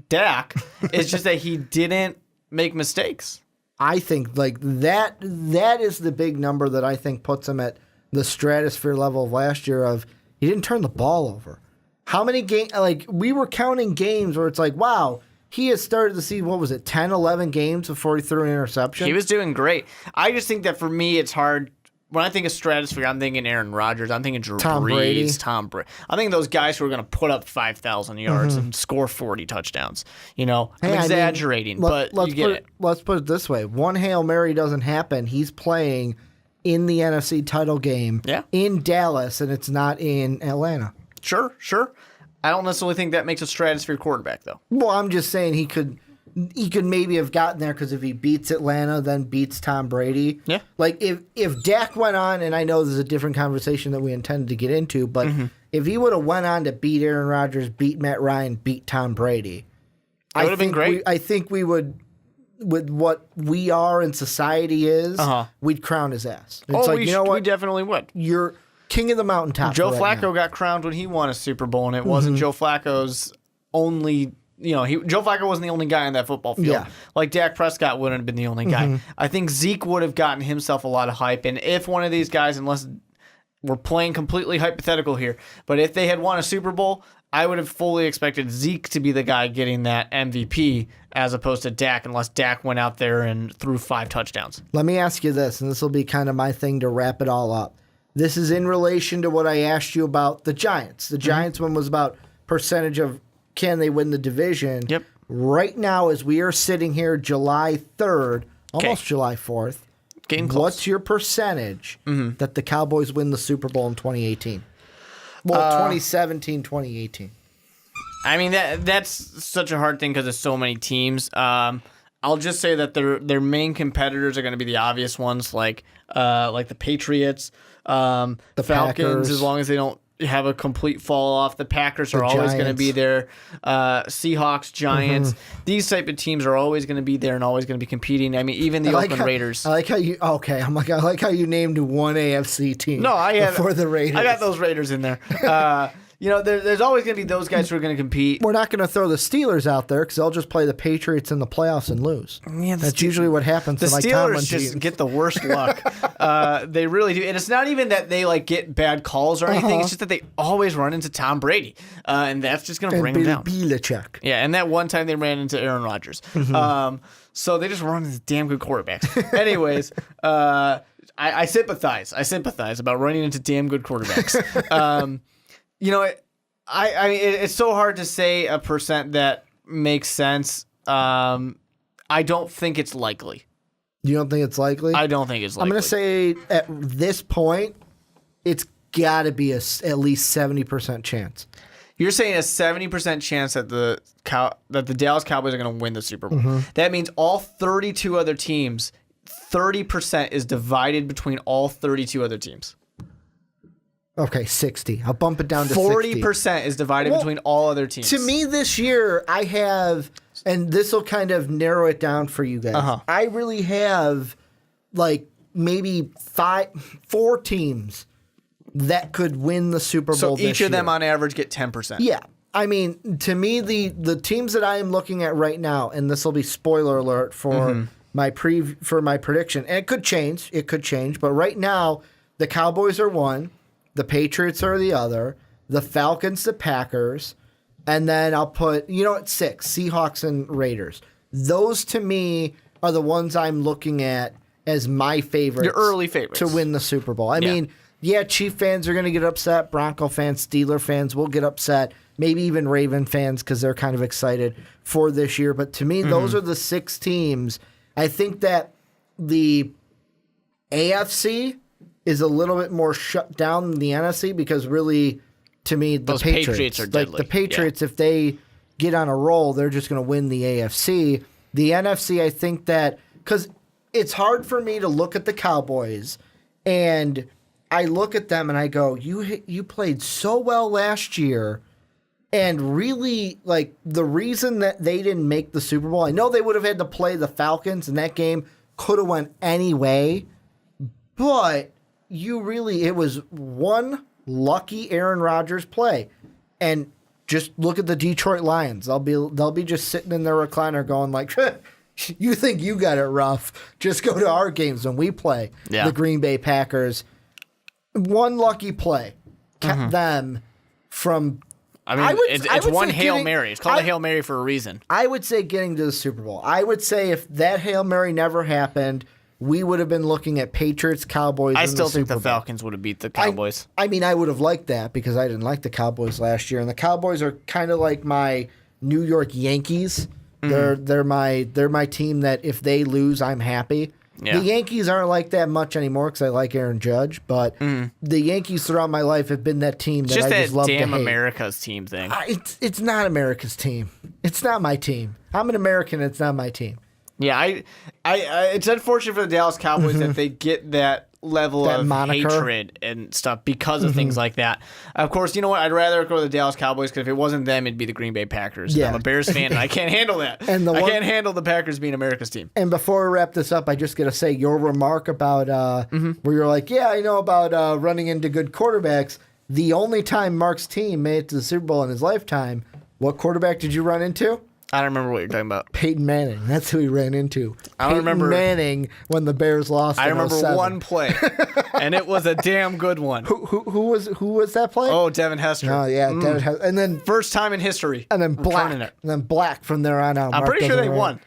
Dak is just that he didn't make mistakes. I think that is the big number that I think puts him at the stratosphere level of last year of he didn't turn the ball over. How many games, we were counting games where it's like, wow, he has started the season, what was it, 10, 11 games before he threw an interception? He was doing great. I just think that for me, it's hard. When I think of stratosphere, I'm thinking Aaron Rodgers. I'm thinking Drew Brees, Tom Brady. I'm thinking those guys who are going to put up 5,000 yards and score 40 touchdowns. I'm exaggerating, but you get it. Let's put it this way. One Hail Mary doesn't happen. He's playing in the NFC title game in Dallas, and it's not in Atlanta. Sure. I don't necessarily think that makes a stratosphere quarterback, though. Well, I'm just saying he could maybe have gotten there because if he beats Atlanta, then beats Tom Brady. Yeah. If Dak went on, and I know this is a different conversation that we intended to get into, but if he would have went on to beat Aaron Rodgers, beat Matt Ryan, beat Tom Brady, that would have been great. I think we would, with what we are and society is, we'd crown his ass. It's we definitely would. You're king of the mountaintop. Joe Flacco got crowned when he won a Super Bowl, and it wasn't Joe Flacco's only... Joe Flacco wasn't the only guy on that football field. Yeah. Like Dak Prescott wouldn't have been the only guy. I think Zeke would have gotten himself a lot of hype. And if one of these guys, unless we're playing completely hypothetical here, but if they had won a Super Bowl, I would have fully expected Zeke to be the guy getting that MVP as opposed to Dak, unless Dak went out there and threw 5 touchdowns. Let me ask you this, and this will be kind of my thing to wrap it all up. This is in relation to what I asked you about the Giants. The Giants one was about percentage of can they win the division? Yep. Right now, as we are sitting here, July 3rd, almost July 4th, getting close. What's your percentage that the Cowboys win the Super Bowl in 2018? Well, 2017, 2018. I mean, that's such a hard thing because there's so many teams. I'll just say that their main competitors are going to be the obvious ones, like the Patriots, the Falcons, Packers. as long as they don't have a complete fall off. The Packers are always going to be there. Seahawks, Giants. These type of teams are always going to be there and always going to be competing. I mean, even the Oakland Raiders. I like how you. Okay, I like how you named one AFC team. No, I have for the Raiders. I got those Raiders in there. There's always going to be those guys who are going to compete. We're not going to throw the Steelers out there because they'll just play the Patriots in the playoffs and lose. Yeah, that's usually what happens. The to Steelers Tomlin just teams. get the worst luck. They really do, and it's not even that they get bad calls or anything. It's just that they always run into Tom Brady, and that's just going to bring them down. Belichick. Yeah, and that one time they ran into Aaron Rodgers. So they just run into damn good quarterbacks. Anyways, I sympathize. I sympathize about running into damn good quarterbacks. It's so hard to say a percent that makes sense. I don't think it's likely. You don't think it's likely? I don't think it's likely. I'm going to say at this point, it's got to be at least 70% chance. You're saying a 70% chance that the Dallas Cowboys are going to win the Super Bowl. Mm-hmm. That means all 32 other teams, 30% is divided between all 32 other teams. Okay, 60. I'll bump it down to 40% is divided between all other teams. To me this year, I have, and this will kind of narrow it down for you guys. Uh-huh. I really have like maybe 4 teams that could win the Super Bowl this year. So each of them on average get 10%. Yeah. I mean, to me, the teams that I am looking at right now, and this will be spoiler alert for my prediction, and it could change, but right now, the Cowboys are one. The Patriots are the other, the Falcons, the Packers, and then I'll put, at 6, Seahawks and Raiders. Those, to me, are the ones I'm looking at as my favorites. Your early favorites. To win the Super Bowl. I mean, Chief fans are going to get upset. Bronco fans, Steeler fans will get upset. Maybe even Raven fans because they're kind of excited for this year. But to me, those are the 6 teams. I think that the AFC is a little bit more shut down than the NFC because really, to me, those Patriots are deadly. Like the Patriots, if they get on a roll, they're just going to win the AFC. The NFC, I think that because it's hard for me to look at the Cowboys and I look at them and I go, you played so well last year. And really, like, the reason that they didn't make the Super Bowl, I know they would have had to play the Falcons, and that game could have went any way, but it was one lucky Aaron Rodgers play. And just look at the Detroit Lions. They'll be just sitting in their recliner going like, you think you got it rough. Just go to our games when we play the Green Bay Packers. One lucky play kept them from... it's one Hail Mary. It's called a Hail Mary for a reason. I would say getting to the Super Bowl. I would say if that Hail Mary never happened, we would have been looking at Patriots, Cowboys. I still think the Falcons would have beat the Cowboys. I would have liked that because I didn't like the Cowboys last year, and the Cowboys are kind of like my New York Yankees. They're my team that if they lose, I'm happy. Yeah. The Yankees aren't like that much anymore because I like Aaron Judge, but the Yankees throughout my life have been that team that I just love to hate. Just that damn America's team thing. It's not America's team. It's not my team. I'm an American. It's not my team. Yeah, it's unfortunate for the Dallas Cowboys that they get that level of hatred and stuff because of things like that. Of course, you know what? I'd rather go to the Dallas Cowboys because if it wasn't them, it'd be the Green Bay Packers. Yeah. I'm a Bears fan, and I can't handle that. I can't handle the Packers being America's team. And before we wrap this up, I just got to say your remark about where you're like, yeah, I know about running into good quarterbacks. The only time Mark's team made it to the Super Bowl in his lifetime, what quarterback did you run into? I don't remember what you're talking about. Peyton Manning. That's who he ran into. I don't remember. Peyton Manning when the Bears lost. I remember one play, and it was a damn good one. Who was that play? Oh, Devin Hester. Oh yeah, Devin Hester. And then first time in history. And then black. And then black from there on out. I'm pretty sure they won.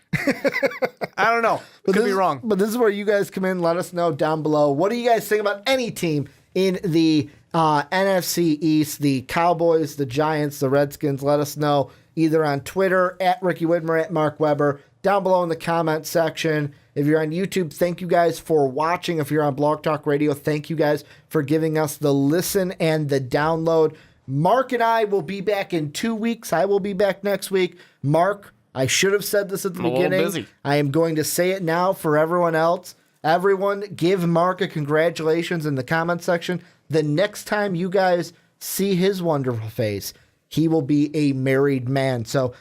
I don't know. Could be wrong. But this is where you guys come in. Let us know down below. What do you guys think about any team in the NFC East? The Cowboys, the Giants, the Redskins. Let us know. Either on Twitter, at Ricky Widmer, at Mark Weber, down below in the comment section. If you're on YouTube, thank you guys for watching. If you're on Blog Talk Radio, thank you guys for giving us the listen and the download. Mark and I will be back in 2 weeks. I will be back next week. Mark, I should have said this at the beginning. A little busy. I am going to say it now for everyone else. Everyone, give Mark a congratulations in the comment section. The next time you guys see his wonderful face, he will be a married man. So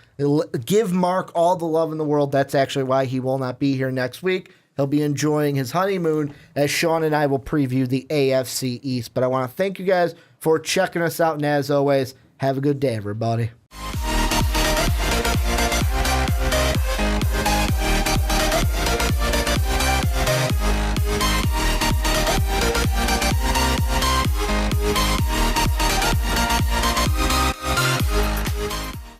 give Mark all the love in the world. That's actually why he will not be here next week. He'll be enjoying his honeymoon as Sean and I will preview the AFC East. But I want to thank you guys for checking us out. And as always, have a good day, everybody.